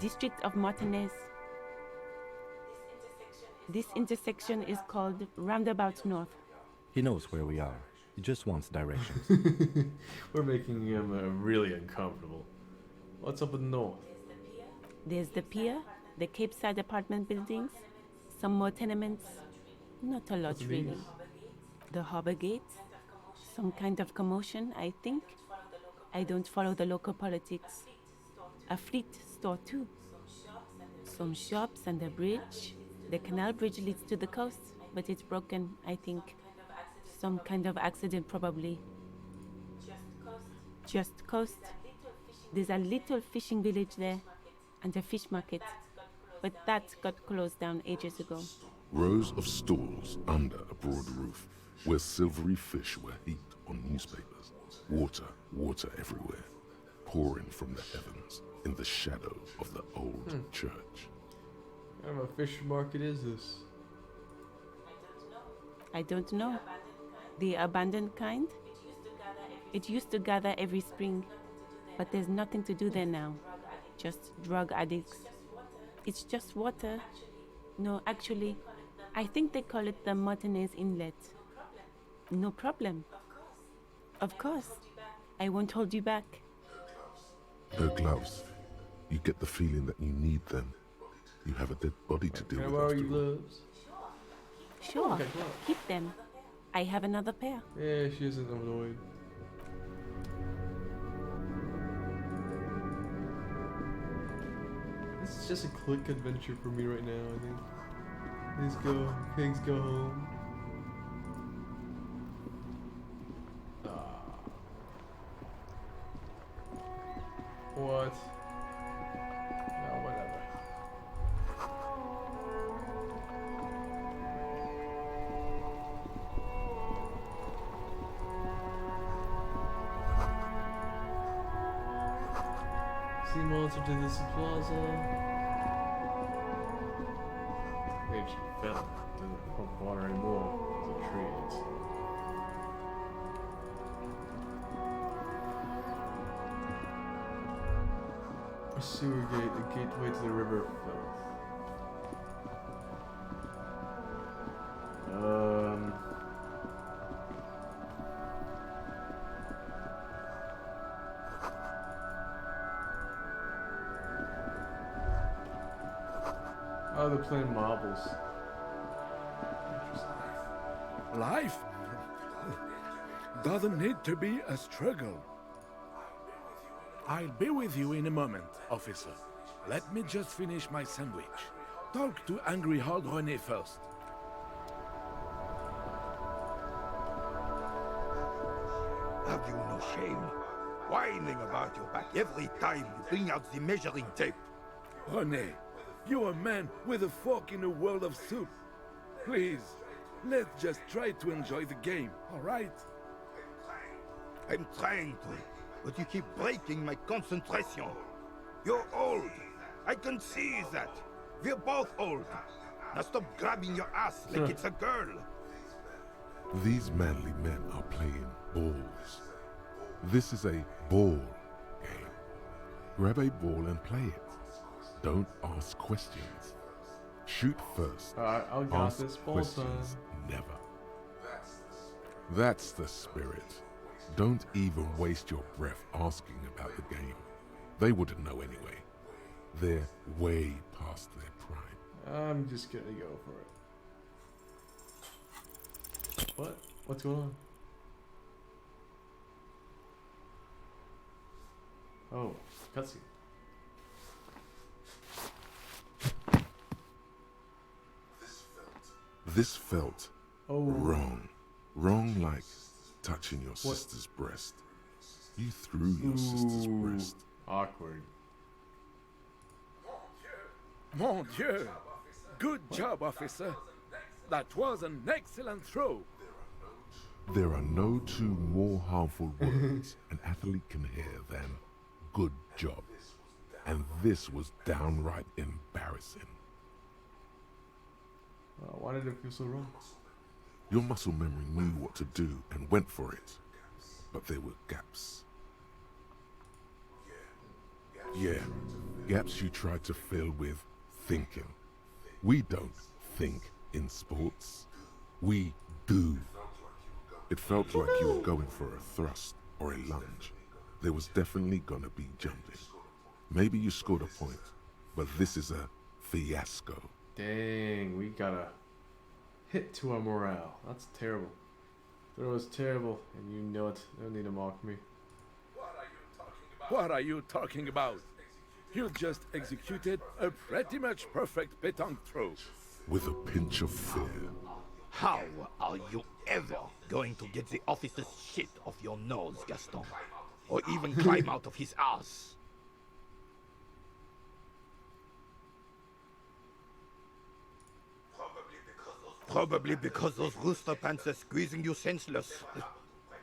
District of Martinez. This intersection is called Roundabout North. He knows where we are. He just wants directions. We're making him really uncomfortable. What's up with North? There's the pier, the Cape Side apartment buildings, some more tenements. Not a lot, really. The harbor gate, some kind of commotion, I think. I don't follow the local politics. A fleet store, too. Some shops and a bridge. The canal bridge leads to the coast, but it's broken, I think. Some kind of accident, probably. Just coast. There's a little fishing village there, and a fish market. But that got closed down ages ago. Rows of stalls under a broad roof, where silvery fish were heaped on newspapers. Water everywhere, pouring from the heavens in the shadow of the old church. What kind of a fish market is this? I don't know. The abandoned kind? It used to gather every spring, but there's nothing to do there now. Just drug addicts. It's just water. No, actually, I think they call it the Martinez Inlet. No problem. Of course. I won't hold you back. Her gloves. You get the feeling that you need them. You have a dead body to deal Can I with borrow after your all. gloves? Sure. Okay, cool. Keep them. I have another pair. Yeah, she isn't annoyed. This is just a quick adventure for me right now, I think. Please go, pigs go home. What? No, whatever. Sea monster to this plaza. Maybe she fell. Doesn't pump water anymore. It's a tree. A sewer gate, a gateway to the river Fell. Oh, they're playing marbles. Life doesn't need to be a struggle. I'll be with you in a moment, officer. Let me just finish my sandwich. Talk to angry old René first. Have you no shame? Whining about your back every time you bring out the measuring tape. René, you're a man with a fork in a world of soup. Please, let's just try to enjoy the game, all right? I'm trying to, but you keep breaking my concentration. You're old. I can see that. We're both old. Now stop grabbing your ass like it's a girl. These manly men are playing balls. This is a ball game. Grab a ball and play it. Don't ask questions. Shoot first. Alright, I'll got Ask this ball questions time. never. That's the spirit. Don't even waste your breath asking about the game. They wouldn't know anyway. They're way past their prime. I'm just gonna go for it. What? What's going on? Oh, cutscene. This felt wrong. Wrong like touching your sister's breast. You threw your sister's breast. Awkward. Mon Dieu! Good job, officer. That was an excellent throw. There are no two more harmful words an athlete can hear than good job. And this was downright embarrassing. Why did it feel so wrong? Your muscle memory knew what to do and went for it. But there were gaps. Yeah, gaps you tried to fill with thinking. We don't think in sports. We do. It felt like you were going for a thrust or a lunge. There was definitely gonna be jumping. Maybe you scored a point, but this is a fiasco. Dang, we got a hit to our morale. That's terrible. That was terrible, and you know it. No need to mock me. What are you talking about? You just executed a pretty much perfect pétanque throw. With a pinch of fear. How are you ever going to get the officer's shit off your nose, Gaston? Or even climb out of his ass? Probably because those rooster pants are squeezing you senseless.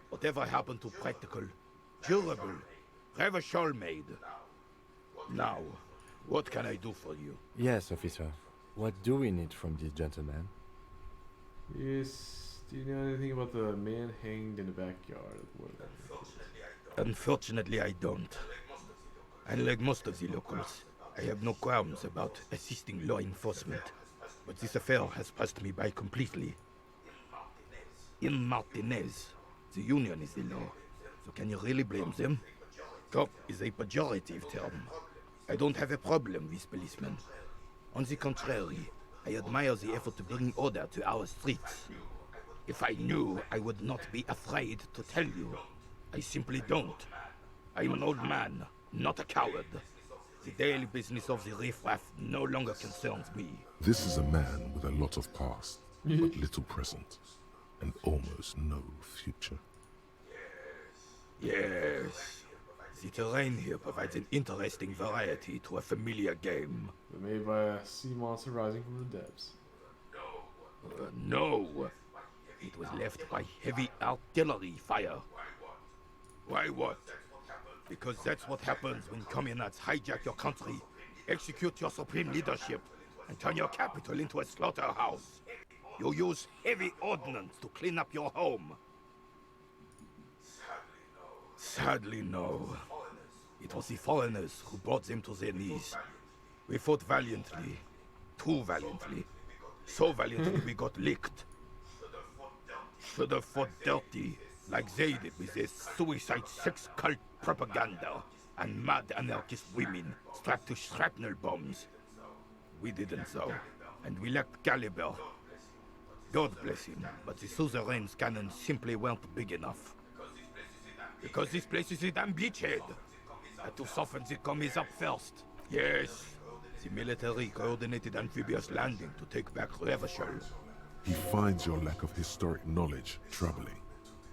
Whatever happened to practical, durable, Revachol made? Now, what can I do for you? Yes, officer. What do we need from this gentleman? Yes. Do you know anything about the man hanged in the backyard? Unfortunately, I don't. Unlike most of the locals, I have no qualms about assisting law enforcement. But this affair has passed me by completely. In Martinez, the union is the law. So can you really blame them? Cop is a pejorative term. I don't have a problem with policemen. On the contrary, I admire the effort to bring order to our streets. If I knew, I would not be afraid to tell you. I simply don't. I'm an old man, not a coward. The daily business of the riffraff no longer concerns me. This is a man with a lot of past, but little present, and almost no future. Yes. The terrain here provides an interesting variety to a familiar game. Made by a sea monster rising from the depths. No. It was left by heavy artillery fire. Why what? Because that's what happens when communists hijack your country, execute your supreme leadership, and turn your capital into a slaughterhouse. You use heavy ordnance to clean up your home. Sadly, no. It was the foreigners who brought them to their knees. We fought valiantly. Too valiantly. So valiantly we got licked. Should have fought dirty, like they did with their suicide sex cult propaganda and mad anarchist women strapped to shrapnel bombs. We didn't so, and we lacked caliber. God bless him, but the suzerain's cannons simply weren't big enough. Because this place is a damn beachhead. Had to soften the commies up first. Yes, the military coordinated amphibious landing to take back Revachol. He finds your lack of historic knowledge troubling,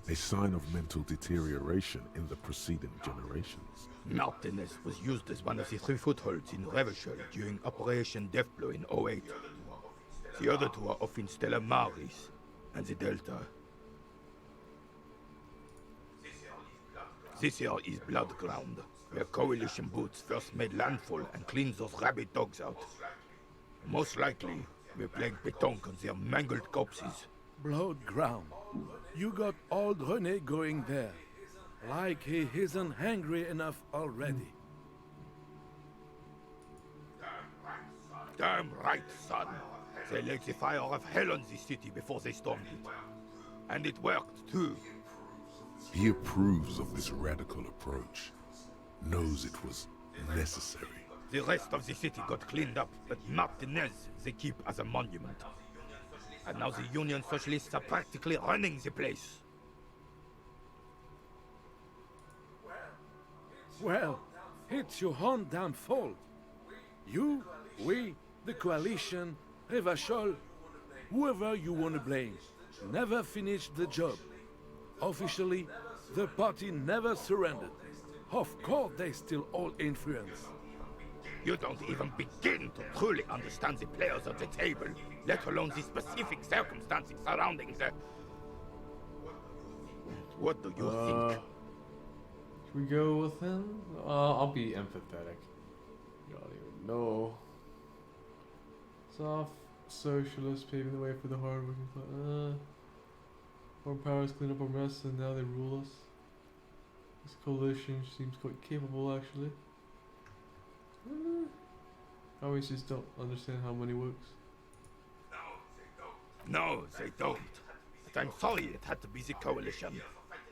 a sign of mental deterioration in the preceding generations. Martinez was used as one of the 3 footholds in Revachol during Operation Deathblow in 08. The other 2 are off in Stella Maris and the Delta. This here is Blood Ground, where coalition boots first made landfall and cleaned those rabid dogs out. Most likely, we plagued Pétanque on their mangled corpses. Blood ground. You got old René going there. Like he isn't hungry enough already. Damn right, son. They laid the fire of hell on the city before they stormed it. And it worked, too. He approves of this radical approach, knows it was necessary. The rest of the city got cleaned up, but Martinez they keep as a monument. And now the Union Socialists are practically running the place. Well, it's your own damn fault. You, we, the coalition, Revachol, whoever you want to blame, never finished the job. Officially, the party never surrendered. Of course, they still hold influence. You don't even begin to truly understand the players at the table, let alone the specific circumstances surrounding the... What do you think? Should we go with him? I'll be empathetic. You don't even know. Soft socialists paving the way for the hard-working class. Foreign powers clean up our mess and now they rule us. This coalition seems quite capable, actually. I always just don't understand how money works. No, they don't. But I'm sorry it had to be the coalition.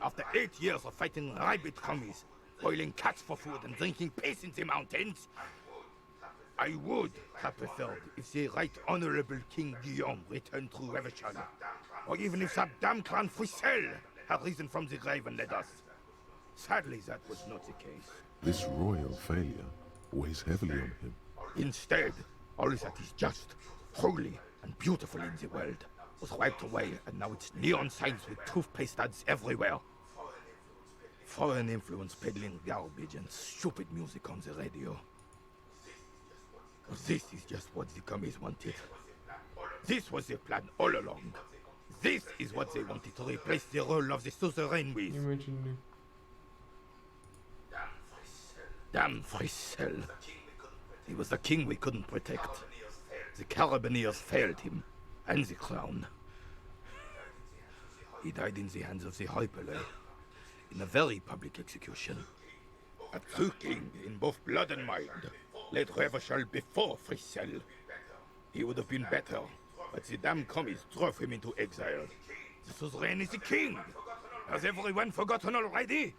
After 8 years of fighting rabid commies, boiling cats for food and drinking piss in the mountains, I would have preferred if the Right Honorable King Guillaume returned through Revachol, or even if that damn clan Frisel had risen from the grave and led us. Sadly, that was not the case. This royal failure weighs heavily on him. Instead, all that is just, holy, and beautiful in the world was wiped away, and now it's neon signs with toothpaste ads everywhere. Foreign influence peddling garbage and stupid music on the radio. This is just what the commies wanted. This was their plan all along. This is what they wanted to replace the role of the suzerain with. You mentioned me. Damn Frisel. He was the king we couldn't protect. The Carabineers failed him, and the crown. He died in the hands of the High Palais, in a very public execution. A true king in both blood and mind led Revachol before Frisel. He would have been better, but the damn commies drove him into exile. The suzerain is the king. Has everyone forgotten already?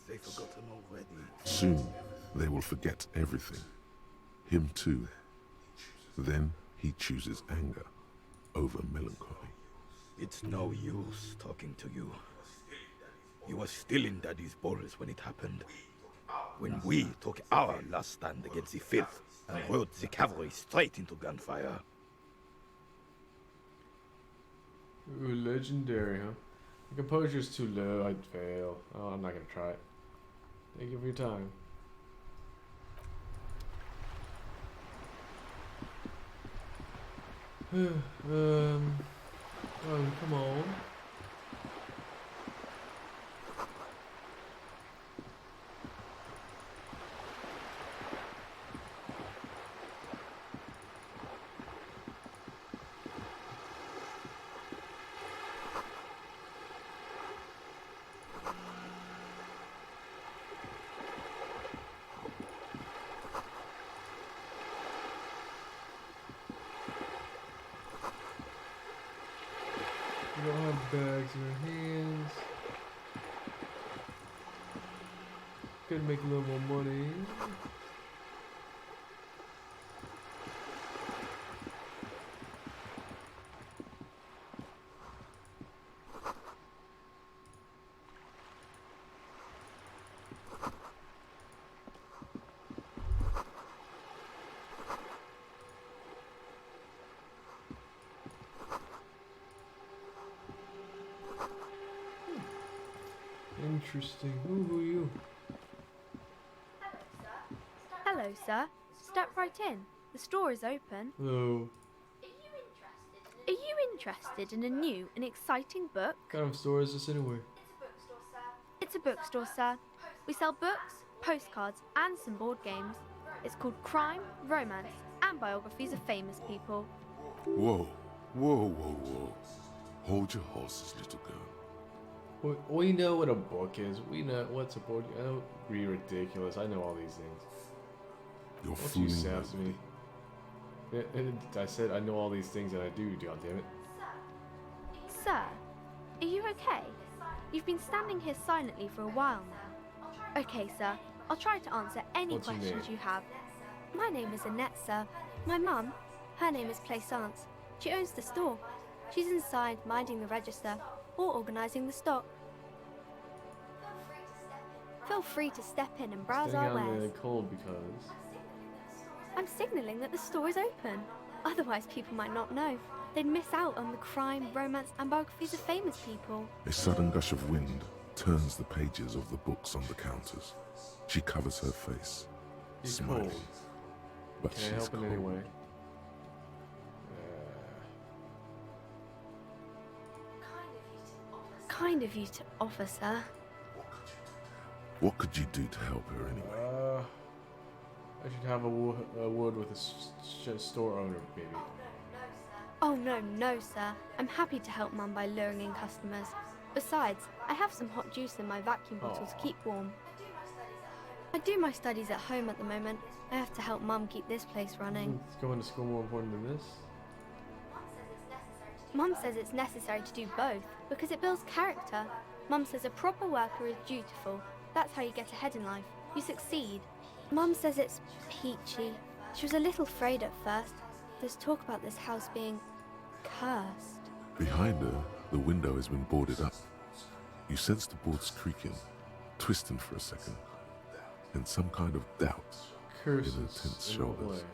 They've forgotten already. Soon, they will forget everything. Him too. Then he chooses anger over melancholy. It's no use talking to you. You were still in Daddy's balls when it happened. When we took our last stand against the filth and rode the cavalry straight into gunfire. Ooh, legendary, huh? The composure's too low, I'd fail. Oh, I'm not gonna try it. Thank you for your time. Oh, come on. You don't have bags in your hands. Could make a little more money. Interesting. Who are you? Hello, sir. Step right in. The store is open. Hello. Are you interested in a new and exciting book? What kind of store is this anyway? It's a bookstore, sir. We sell books, postcards, and some board games. It's called Crime, Romance, and Biographies of Famous People. Whoa, whoa, whoa, whoa. Hold your horses, little girl. We know what a book is. We know what's a board. Don't be ridiculous. I know all these things. You're Don't you fooling sass me. I said I know all these things, and I do. God damn it. Sir, are you okay? You've been standing here silently for a while now. Okay, sir. I'll try to answer any What's your questions name? you have. My name is Annette, sir. My mum, her name is Plaisance. She owns the store. She's inside minding the register or organising the stock. Feel free to step in and browse Staying our out in wares. the cold because. I'm signalling that the store is open. Otherwise, people might not know. They'd miss out on the crime, romance, and biographies of famous people. A sudden gush of wind turns the pages of the books on the counters. She covers her face, You're smiling. cold. But Can I she's help in cold. any way? Kind of you to offer, sir. What could you do to help her anyway? I should have a word with a store owner, maybe. Oh, no, sir. I'm happy to help Mum by luring in customers. Besides, I have some hot juice in my vacuum bottle to keep warm. I do my studies at home at the moment. I have to help Mum keep this place running. Is going to school more important than this? Mum says it's necessary to do both because it builds character. Mum says a proper worker is dutiful. That's how you get ahead in life. You succeed. Mum says it's peachy. She was a little afraid at first. There's talk about this house being cursed. Behind her, the window has been boarded up. You sense the boards creaking, twisting for a second, and some kind of doubt Curses in her tense in what shoulders. way?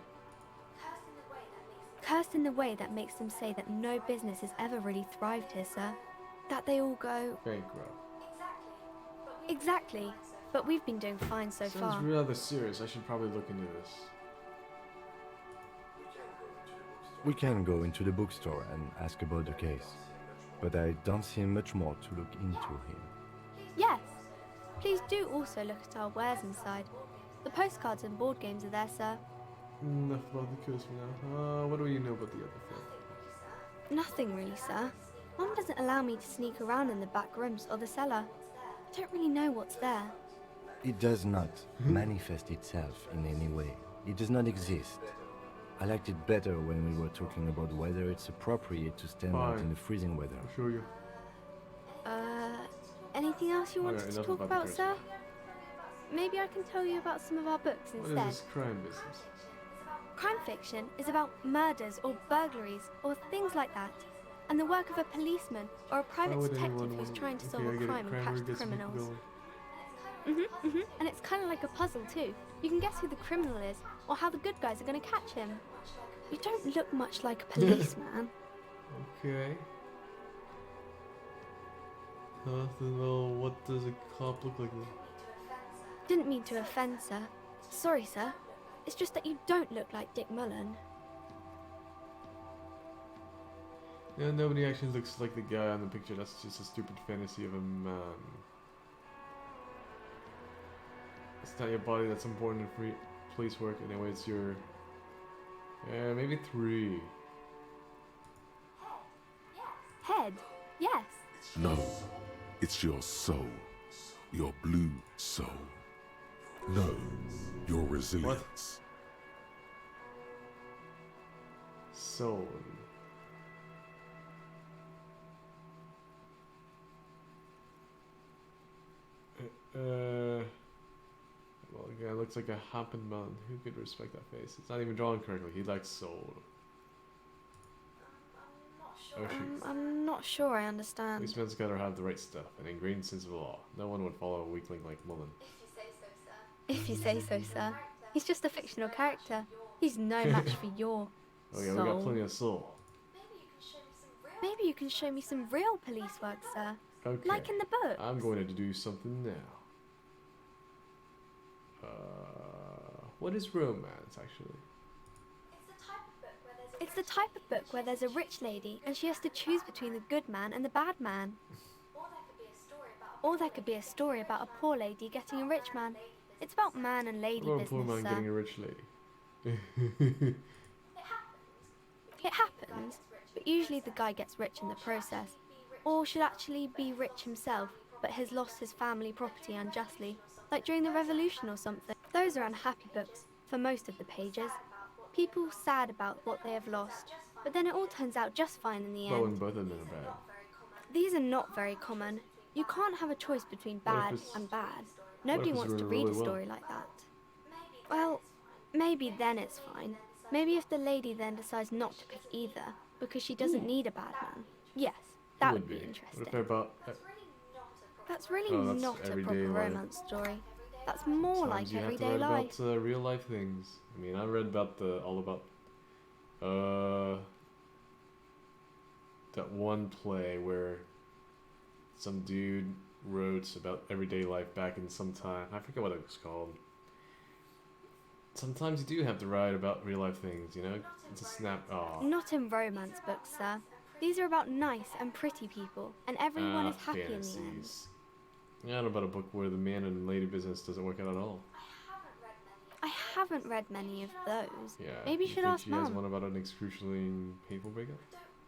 Cursed in the way that makes them say that no business has ever really thrived here, sir. That they all go... Bankrupt. Exactly. But we've been doing fine so far. Sounds rather serious. I should probably look into this. We can go into the bookstore and ask about the case, but I don't see much more to look into here. Yes. Please do also look at our wares inside. The postcards and board games are there, sir. Enough about the curse for now. What do you know about the other thing? Nothing really, sir. Mum doesn't allow me to sneak around in the back rooms or the cellar. I don't really know what's there. It does not manifest itself in any way. It does not exist. I liked it better when we were talking about whether it's appropriate to stand out Fine. in the freezing weather. I'll show you. Anything else you wanted Alright, to enough talk about the about, curse sir? Maybe I can tell you about some of our books What instead. is this crime business? Crime fiction is about murders or burglaries or things like that, and the work of a policeman or a Why private would detective anyone who's want- trying to okay, solve I a get it. crime and Crime catch gets the people criminals. going. And it's kind of like a puzzle too. You can guess who the criminal is or how the good guys are going to catch him. You don't look much like a policeman. Okay. Well, what does a cop look like then? Didn't mean to offend, sir. Sorry, sir. It's just that you don't look like Dick Mullen. Yeah, nobody actually looks like the guy on the picture. That's just a stupid fantasy of a man. It's not your body that's important in free police work. Anyway, it's your... Yeah, maybe 3. Head? Yes. No, it's your soul. Your blue soul. No, your resilience. Soul. Well, the guy looks like a hopping mountain. Who could respect that face? It's not even drawn correctly. He likes soul. Oh, shoot. I'm not sure I understand. Policemen's gotta have the right stuff, an ingrained sense of law. No one would follow a weakling like Mullen. If you say so, sir. He's just a fictional character. He's no match for your Oh yeah, soul. we got plenty of soul. Maybe you can show me some real police work, sir. Okay. Like in the book. I'm going to do something now. What is romance, actually? It's the type of book where there's a rich lady and she has to choose between the good man and the bad man. Or there could be a story about a poor lady getting a rich man. It's about man and lady Or a poor man business, sir. getting a rich lady. It happens, but usually the guy gets rich in the process. Or should actually be rich himself, but has lost his family property unjustly, like during the revolution or something. Those are unhappy books, for most of the pages. People sad about what they have lost, but then it all turns out just fine in the Well, when end. both of them are bad. These are not very common. You can't have a choice between What if bad it's- and bad. if Nobody it's wants to really, read a really well? story like that. Well, maybe then it's fine. Maybe if the lady then decides not to pick either, because she doesn't need a bad man. Yes, that would be What interesting. if they're about... That's really Oh, that's not a everyday proper life. romance story. That's more like Sometimes you have to everyday write life. about real life things. I mean, I read about all about that one play where some dude wrote about everyday life back in some time. I forget what it was called. Sometimes you do have to write about real life things, you know? It's a snap. Oh. Not in romance books, sir. These are about nice and pretty people, and everyone is happy in the end. Fantasies. Yeah, I don't know about a book where the man and lady business doesn't work out at all. I haven't read many of those. Yeah. Maybe you should think ask she has Mum. one about an excruciating painful breakup?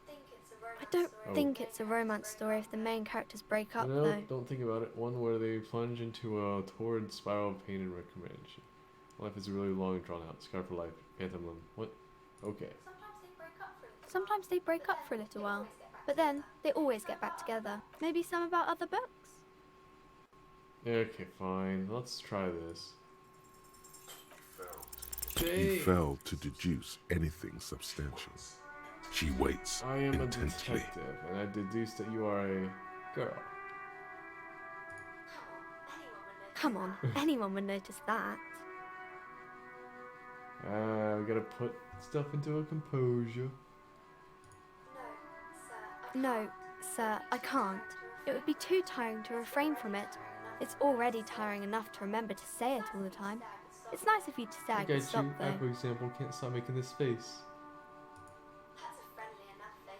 I don't Oh. think it's a romance story if the main characters break up, No, though. don't think about it. One where they plunge into a torrid spiral of pain and reclamation. Life is really long and drawn out. Scar for life. Phantom limb. What? Okay. Sometimes they break up for a little while, but then they always get back together. Maybe some about other books? Okay, fine. Let's try this. He failed to deduce anything substantial. She waits I am a intently. detective, and I deduced that you are a girl. Come on, anyone would notice that. We gotta put stuff into a composure. No, sir, I can't. It would be too tiring to refrain from it. It's already tiring enough to remember to say it all the time. It's nice of you to say I I can get stop, you. I, though. for example, can't stop making this face.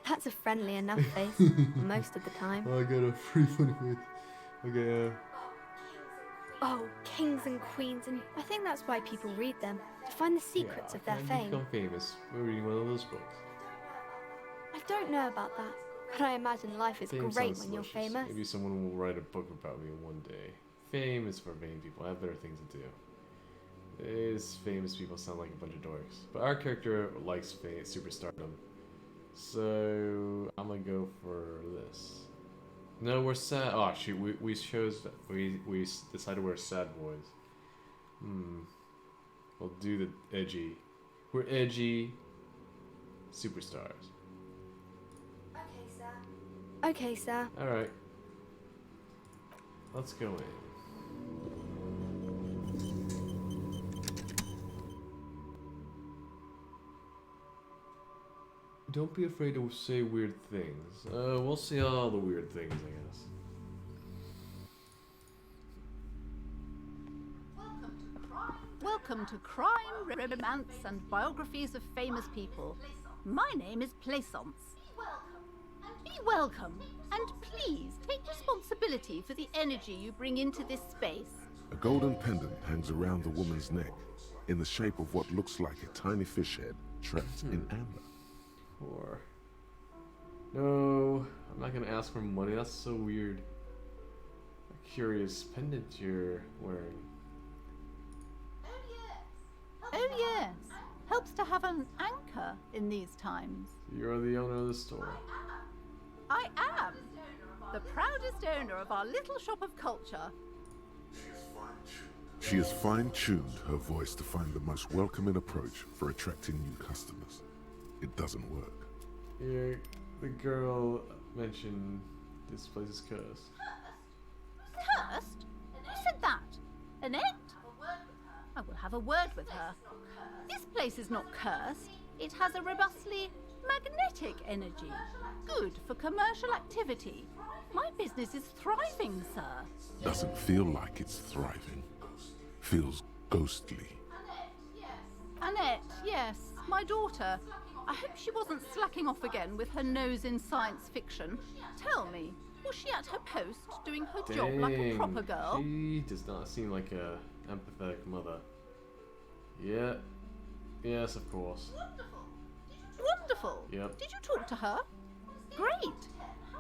That's a friendly enough face, most of the time. I got a free funny face. Okay, Oh, kings and queens, and I think that's why people read them, to find the secrets of their and fame. become famous. We're reading one of those books. I don't know about that, but I imagine life is Fame great sounds when you're delicious. famous. Maybe someone will write a book about me one day. Fame is for vain people. I have better things to do. These famous people sound like a bunch of dorks. But our character likes superstardom. So I'm gonna go for this. No, we're sad. Oh shoot, we decided we're sad boys. We'll do the edgy. We're edgy superstars. Okay, sir. Okay, sir. Alright. Let's go in. Don't be afraid to say weird things. We'll see all the weird things, I guess. Welcome to crime, romance, and biographies of famous people. My name is Plaisance. Be welcome, and please take responsibility for the energy you bring into this space. A golden pendant hangs around the woman's neck, in the shape of what looks like a tiny fish head trapped in amber. Or no, I'm not gonna ask for money. That's so weird. A curious pendant you're wearing. Oh yes, helps to have an anchor in these times. You're the owner of the store. I am the proudest owner of our little shop of culture. She has fine-tuned her voice to find the most welcoming approach for attracting new customers. It doesn't work. Yeah, the girl mentioned this place is cursed. Cursed? Who said that? Annette? I will have a word with her. This place is not cursed. It has a robustly magnetic energy. Good for commercial activity. My business is thriving, sir. Doesn't feel like it's thriving. Feels ghostly. Annette, yes, my daughter. I hope she wasn't slacking off again with her nose in science fiction. Tell me, was she at her post doing her job like a proper girl? She does not seem like a empathetic mother. Yeah. Yes, of course. Wonderful. Yep. Did you talk to her? Great.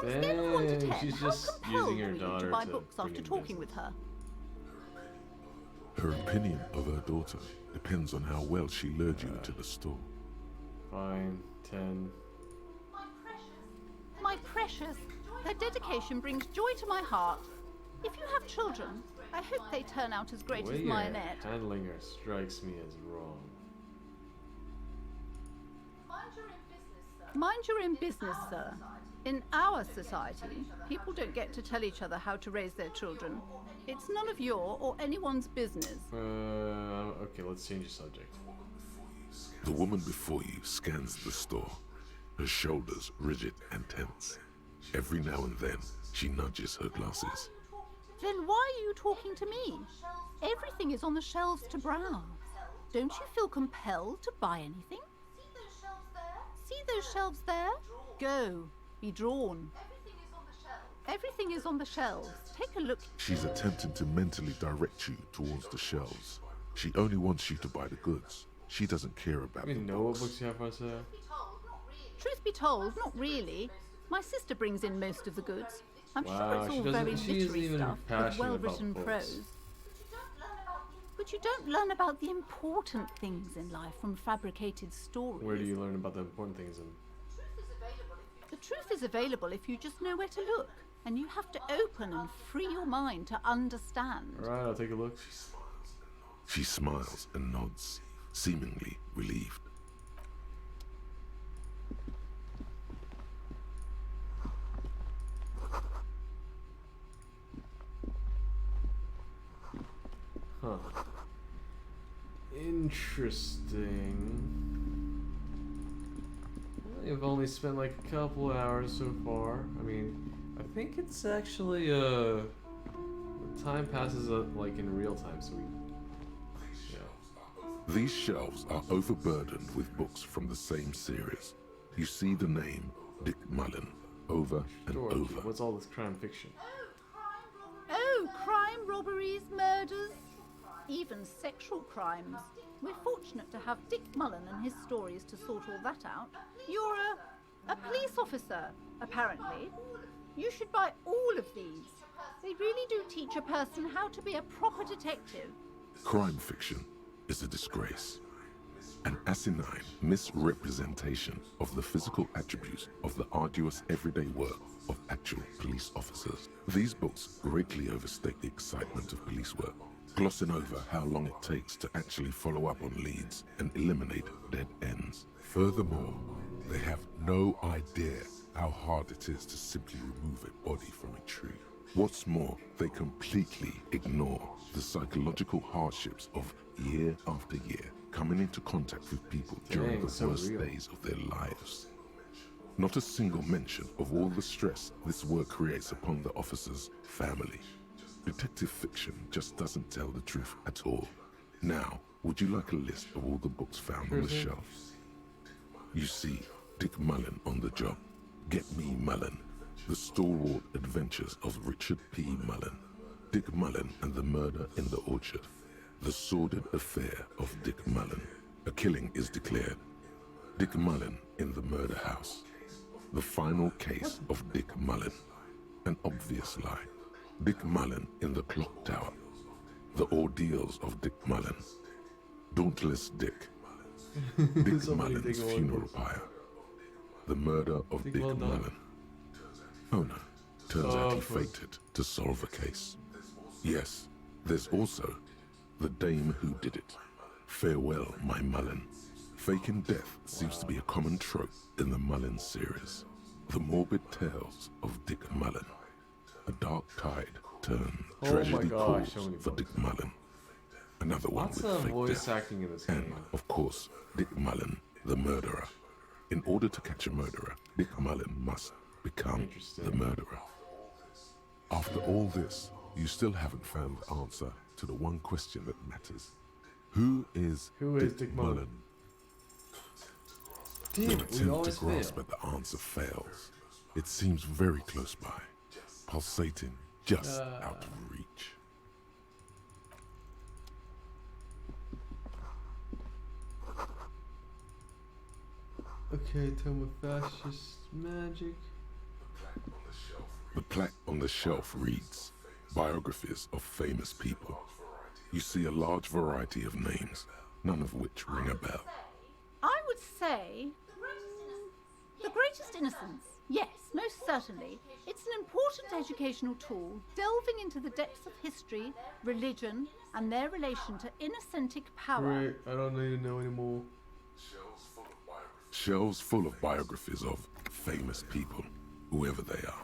On a Dang, scale of 1 to 10, she's how just compelled using her were you daughter to buy to books bring after in talking with her? Her opinion of her daughter depends on how well she lured you to the store. Fine, 10. My precious, her dedication brings joy to my heart. If you have children, I hope they turn out as great The as way my you're Annette. handling her strikes me as wrong. Mind you're in business, sir. In our society, people don't get to tell each other how to raise their children. It's none of your or anyone's business. Okay, let's change the subject. The woman before you scans the store, her shoulders rigid and tense. Every now and then, she nudges her glasses. Then why are you talking to me? Everything is on the shelves to browse. Don't you feel compelled to buy anything? See those shelves there? Go. Be drawn. Everything is on the shelves. Take a look. She's attempting to mentally direct you towards the shelves. She only wants you to buy the goods. She doesn't care about You the know what books. books you have for sale? Truth be told, not really. My sister brings in most of the goods. I'm Wow, sure it's she all doesn't- very she isn't literary even stuff with passionate about well-written books. prose. But you don't learn about the important things in life from fabricated stories. Where do you learn about the important things? And The truth is available if you just know where to look. And you have to open and free your mind to understand. alright, I'll take a look. She smiles and nods, seemingly relieved. Huh. Interesting. I've only spent like a couple hours so far. I mean, I think it's actually the time passes like in real time, so we. Yeah. These shelves are overburdened with books from the same series. You see the name Dick Mullen over and Dorothy, over. what's all this crime fiction? Oh, crime, robberies, murders, even sexual crimes. We're fortunate to have Dick Mullen and his stories to sort all that out. You're a police officer, apparently. You should buy all of these. They really do teach a person how to be a proper detective. Crime fiction is a disgrace. An asinine misrepresentation of the physical attributes of the arduous everyday work of actual police officers. These books greatly overstate the excitement of police work, glossing over how long it takes to actually follow up on leads and eliminate dead ends. Furthermore, they have no idea how hard it is to simply remove a body from a tree. What's more, they completely ignore the psychological hardships of year after year coming into contact with people during the worst days of their lives. Not a single mention of all the stress this work creates upon the officer's family. Detective fiction just doesn't tell the truth at all. Now, would you like a list of all the books found on the shelves? You see Dick Mullen on the job. Get Me Mullen. The Stalwart Adventures of Richard P. Mullen. Dick Mullen and the Murder in the Orchard. The Sordid Affair of Dick Mullen. A killing is declared. Dick Mullen in the Murder House. The Final Case of Dick Mullen. An Obvious Lie. Dick Mullen in the Clock Tower. The Ordeals of Dick Mullen. Dauntless Dick. Dick Mullen's Funeral Pyre. The Murder of Dick Mullen. Oh no, turns out he fated to solve a case. Yes, there's also The Dame Who Did It. Farewell, My Mullen. Faking death seems to be a common trope in the Mullen series. The Morbid Tales of Dick Mullen. A dark tide turned tragedy calls for Dick Mullen. Another one with fake voice death. acting in this And, game. of course, Dick Mullen, the murderer. In order to catch a murderer, Dick Mullen must become the murderer. After all this, you still haven't found the answer to the one question that matters. Who is Dick Mullen? Damn, The we attempt to always grasp fail. at the answer fails. It seems very close by, pulsating just out of reach. Okay, Tome of Fascist Magic. The plaque on the shelf reads, Biographies of Famous People. You see a large variety of names, none of which ring a bell. I would say The Greatest Innocence. Yes, most certainly. It's an important educational tool, delving into the depths of history, religion, and their relation to innocentic power. Great, I don't need to know anymore. Shelves full of biographies of famous people, whoever they are.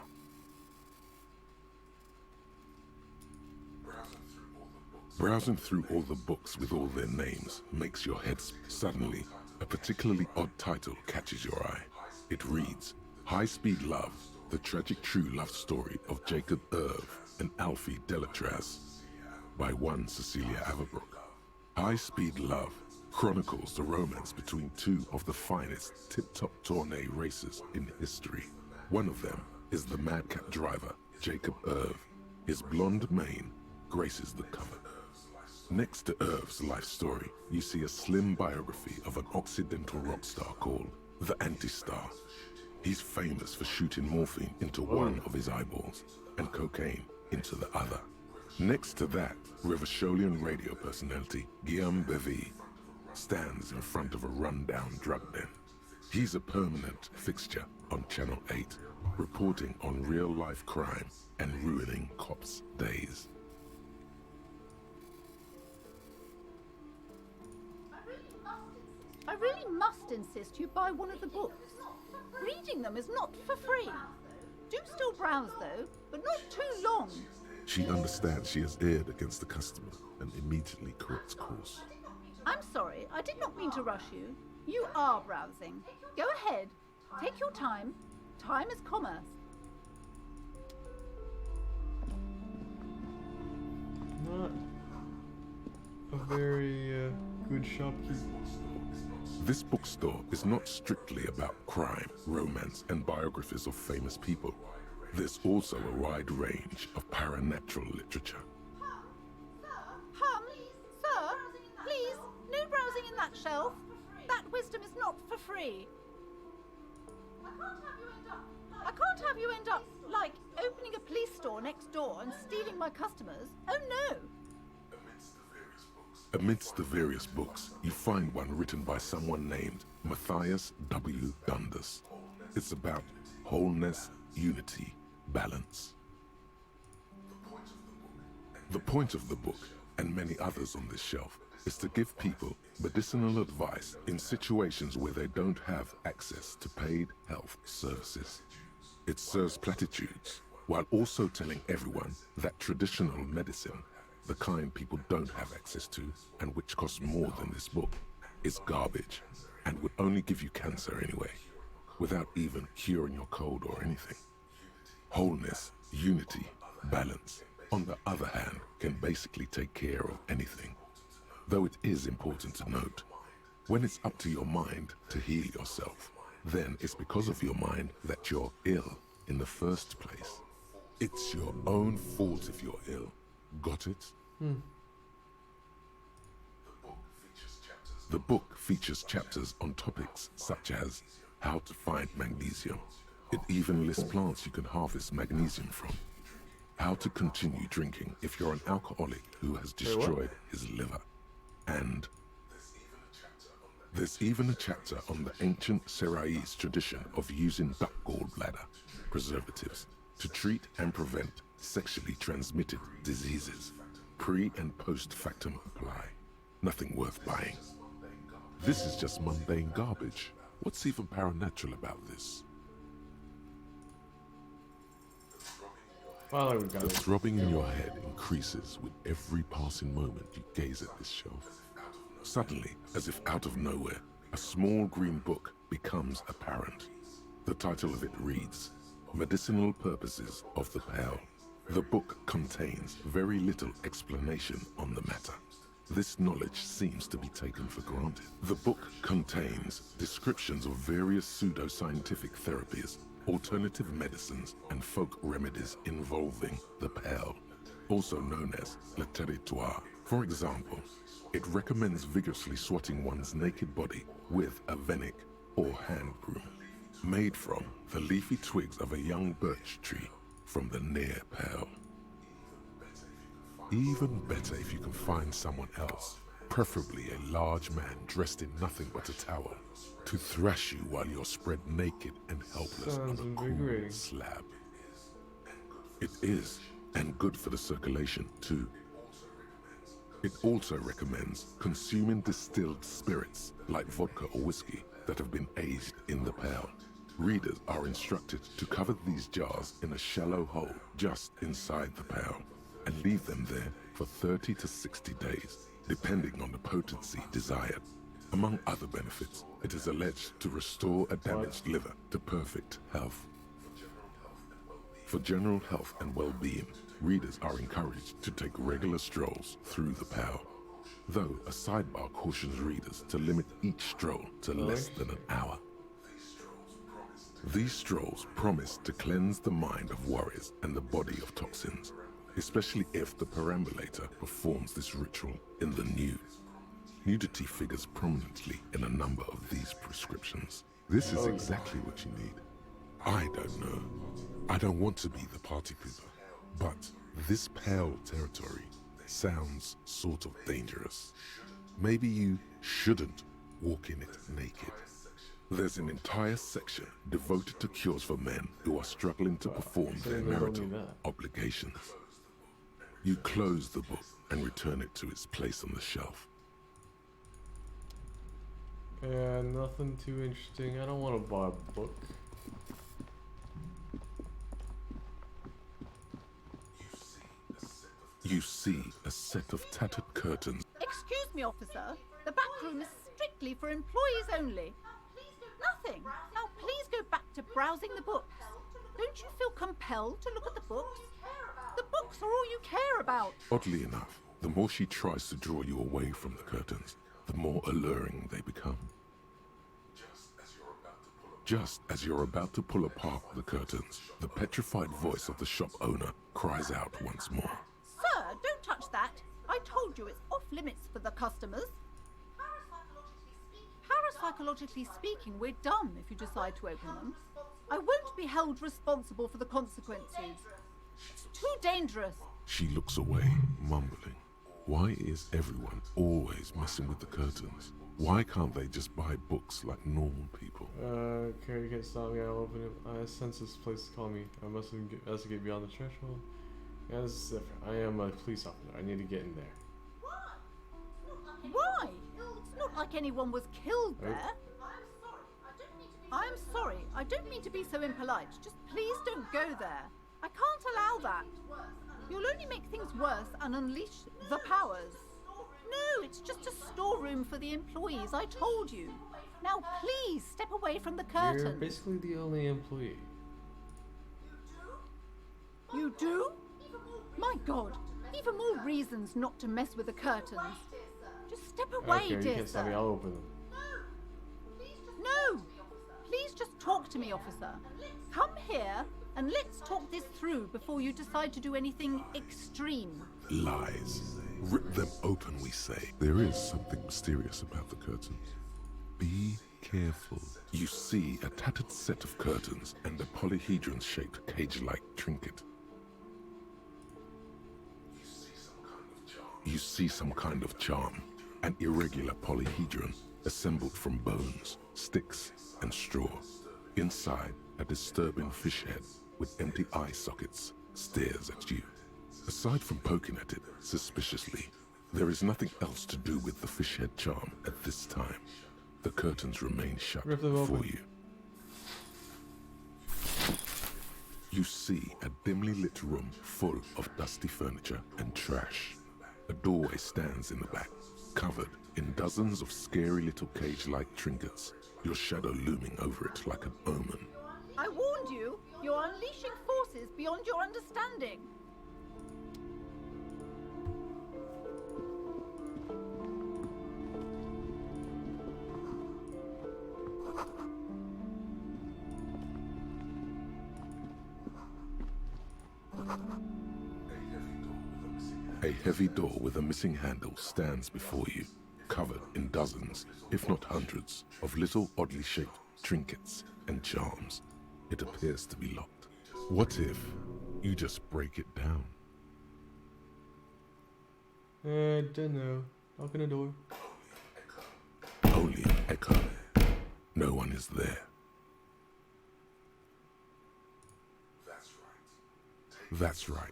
Browsing through all the books with all their names makes your head suddenly. A particularly odd title catches your eye. It reads, High Speed Love, the tragic true love story of Jacob Irv and Alfie Delatraz, by one Cecilia Averbrook. High Speed Love chronicles the romance between two of the finest tip-top tourney racers in history. One of them is the madcap driver, Jacob Irv. His blonde mane graces the cover. Next to Irv's life story, you see a slim biography of an Occidental rock star called the Anti-Star. He's famous for shooting morphine into one of his eyeballs and cocaine into the other. Next to that, Revacholian radio personality Guillaume Bevy stands in front of a rundown drug den. He's a permanent fixture on Channel 8, reporting on real-life crime and ruining cops' days. I really must insist you buy one of the books. Reading them is not for free. Do still browse though, but not too long. She understands she has erred against the customer and immediately corrects course. I'm sorry, I did not mean to rush you. You are browsing. Go ahead. Take your time. Time is commerce. Not a very good shopkeeper. This bookstore is not strictly about crime, romance, and biographies of famous people. There's also a wide range of paranatural literature. Sir, please, no browsing in that shelf. That wisdom is not for free. I can't have you end up, like, opening a police store next door and stealing my customers. Oh no! Amidst the various books, you find one written by someone named Matthias W. Dundas. It's about wholeness, unity, balance. The point of the book, and many others on this shelf, is to give people medicinal advice in situations where they don't have access to paid health services. It serves platitudes, while also telling everyone that traditional medicine, the kind people don't have access to and which costs more than this book, is garbage and would only give you cancer anyway, without even curing your cold or anything. Wholeness, unity, balance, on the other hand, can basically take care of anything. Though it is important to note, when it's up to your mind to heal yourself, then it's because of your mind that you're ill in the first place. It's your own fault if you're ill. Got it? The book features chapters on topics such as how to find magnesium. It even lists plants you can harvest magnesium from. How to continue drinking if you're an alcoholic who has destroyed his liver. And there's even a chapter on the ancient Seraïs tradition of using duck gallbladder preservatives to treat and prevent sexually transmitted diseases. Pre and post factum apply. Nothing worth buying. This is just mundane garbage. What's even paranatural about this? Well, we got the it. throbbing in your head increases with every passing moment you gaze at this shelf. Suddenly, as if out of nowhere, a small green book becomes apparent. The title of it reads, Medicinal Purposes of the Pearl. The book contains very little explanation on the matter. This knowledge seems to be taken for granted. The book contains descriptions of various pseudoscientific therapies, alternative medicines, and folk remedies involving the pearl, also known as le territoire. For example, it recommends vigorously swatting one's naked body with a venik or hand broom, made from the leafy twigs of a young birch tree from the near pearl. Even better if you can find someone else, preferably a large man dressed in nothing but a towel, to thrash you while you're spread naked and helpless on a cool slab. It is, and good for the circulation too. It also recommends consuming distilled spirits like vodka or whiskey that have been aged in the pearl. Readers are instructed to cover these jars in a shallow hole just inside the pearl and leave them there for 30 to 60 days, depending on the potency desired. Among other benefits, it is alleged to restore a damaged liver to perfect health. For general health and well-being, readers are encouraged to take regular strolls through the pearl, though a sidebar cautions readers to limit each stroll to less than an hour. These strolls promise to cleanse the mind of worries and the body of toxins, especially if the perambulator performs this ritual in the nude. Nudity figures prominently in a number of these prescriptions. This is exactly what you need. I don't know. I don't want to be the party pooper, but this pale territory sounds sort of dangerous. Maybe you shouldn't walk in it naked. There's an entire section devoted to cures for men who are struggling to perform their marital obligations. You close the book and return it to its place on the shelf. Yeah, nothing too interesting. I don't want to buy a book. You see a set of tattered curtains. Excuse me, officer. The back room is strictly for employees only. Nothing. Now please go back to browsing the books. Don't you feel compelled to look at the books? The books are all you care about. Oddly enough, the more she tries to draw you away from the curtains, the more alluring they become. Just as you're about to pull apart the curtains, the petrified voice of the shop owner cries out once more. Sir, don't touch that. I told you it's off limits for the customers. Parapsychologically speaking, we're done if you decide to open them. I won't be held responsible for the consequences. It's too dangerous. She looks away, mumbling. Why is everyone always messing with the curtains? Why can't they just buy books like normal people? Carrie can't stop me. I'll open it. I sense this place is calling me. I must investigate beyond the threshold. Yeah, this is different. I am a police officer. I need to get in there. Why? It's not like anyone was killed there. I'm sorry. I don't mean to be so impolite. Just please don't go there. I can't allow that. You'll only make things worse and unleash the powers. No, it's just a storeroom for the employees, I told you. Now please step away from the curtain. You're basically the only employee. You do? My God, even more reasons not to mess with the curtains. Just step away, Okay, you dear can't stop me. sir. I'll open them. No! Please just talk to me, officer. Come here and let's talk this through before you decide to do anything extreme. Lies. Rip them open, we say. There is something mysterious about the curtains. Be careful. You see a tattered set of curtains and a polyhedron-shaped cage-like trinket. You see some kind of charm, an irregular polyhedron assembled from bones, sticks, and straw. Inside, a disturbing fish head with empty eye sockets stares at you. Aside from poking at it suspiciously, there is nothing else to do with the fish head charm at this time. The curtains remain shut for you. You see a dimly lit room full of dusty furniture and trash. A doorway stands in the back, covered in dozens of scary little cage-like trinkets, your shadow looming over it like an omen. I warned you, you're unleashing forces beyond your understanding. A heavy door with a missing handle stands before you, covered in dozens, if not hundreds, of little oddly shaped trinkets and charms. It appears to be locked. What if you just break it down? I don't know. Knock on the door. Only an echo. No one is there. That's right.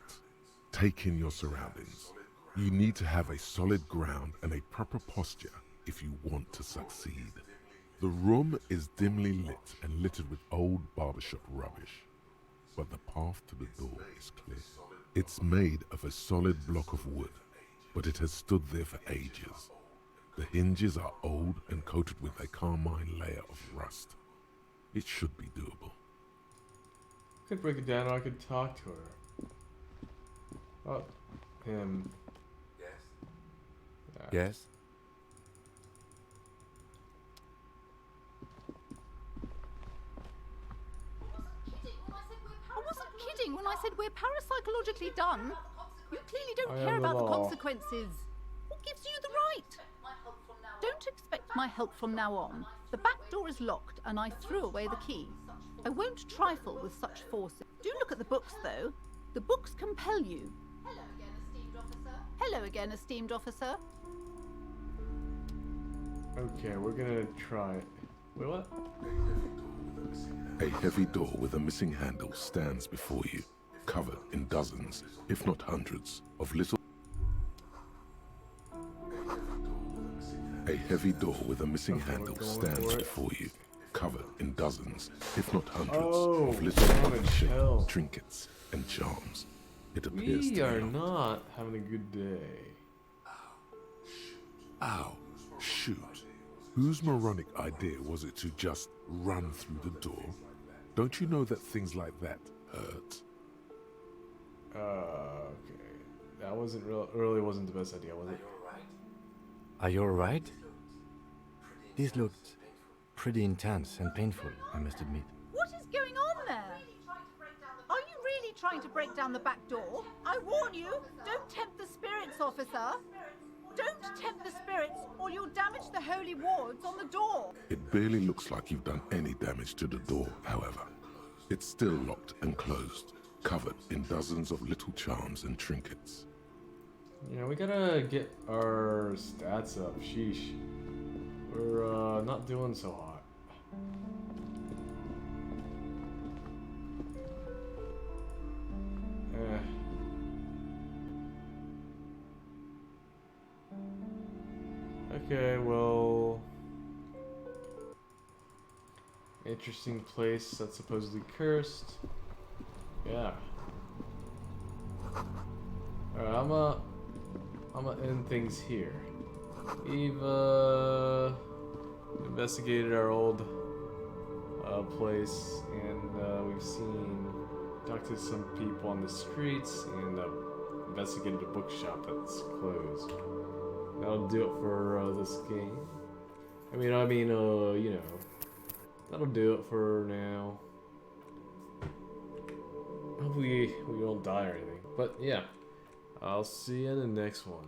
Take in your surroundings. You need to have a solid ground and a proper posture if you want to succeed. The room is dimly lit and littered with old barbershop rubbish, but the path to the door is clear. It's made of a solid block of wood, but it has stood there for ages. The hinges are old and coated with a carmine layer of rust. It should be doable. I could break it down or I could talk to her. Oh, him. Yes? I wasn't kidding when I said we're parapsychologically done. You clearly don't I care am the about the law. consequences. What gives you the right? Don't expect my help from now on. The back door is locked and I threw away the key. I won't trifle with such forces. Do look at the books, though. The books compel you. Hello again, esteemed officer. Okay, we're gonna try it. Wait, what? A heavy door with a missing handle stands before you, covered in dozens, if not hundreds, of little... A heavy door with a missing handle stands before you, covered in dozens, if not hundreds, of little shaped trinkets and charms. It appears We to are be locked. not having a good day. Ow, shoot. Whose moronic idea was it to just run through the door? Don't you know that things like that hurt? Okay. That wasn't really wasn't the best idea, was it? Are you alright? This looked pretty intense and painful, I must admit. What is going on there? Are you really trying to break down the back door? I warn you, don't tempt the spirits, officer. Don't tempt the spirits, or you'll damage the holy wards on the door. It barely looks like you've done any damage to the door, however. It's still locked and closed, covered in dozens of little charms and trinkets. You know, we gotta get our stats up. Sheesh. We're not doing so hot. Okay, well... Interesting place that's supposedly cursed. Yeah. Alright, I'm gonna end things here. We've investigated our old place, and we've talked to some people on the streets, and investigated a bookshop that's closed. That'll do it for this game. I mean, you know, that'll do it for now. Hopefully we don't die or anything. But yeah, I'll see you in the next one.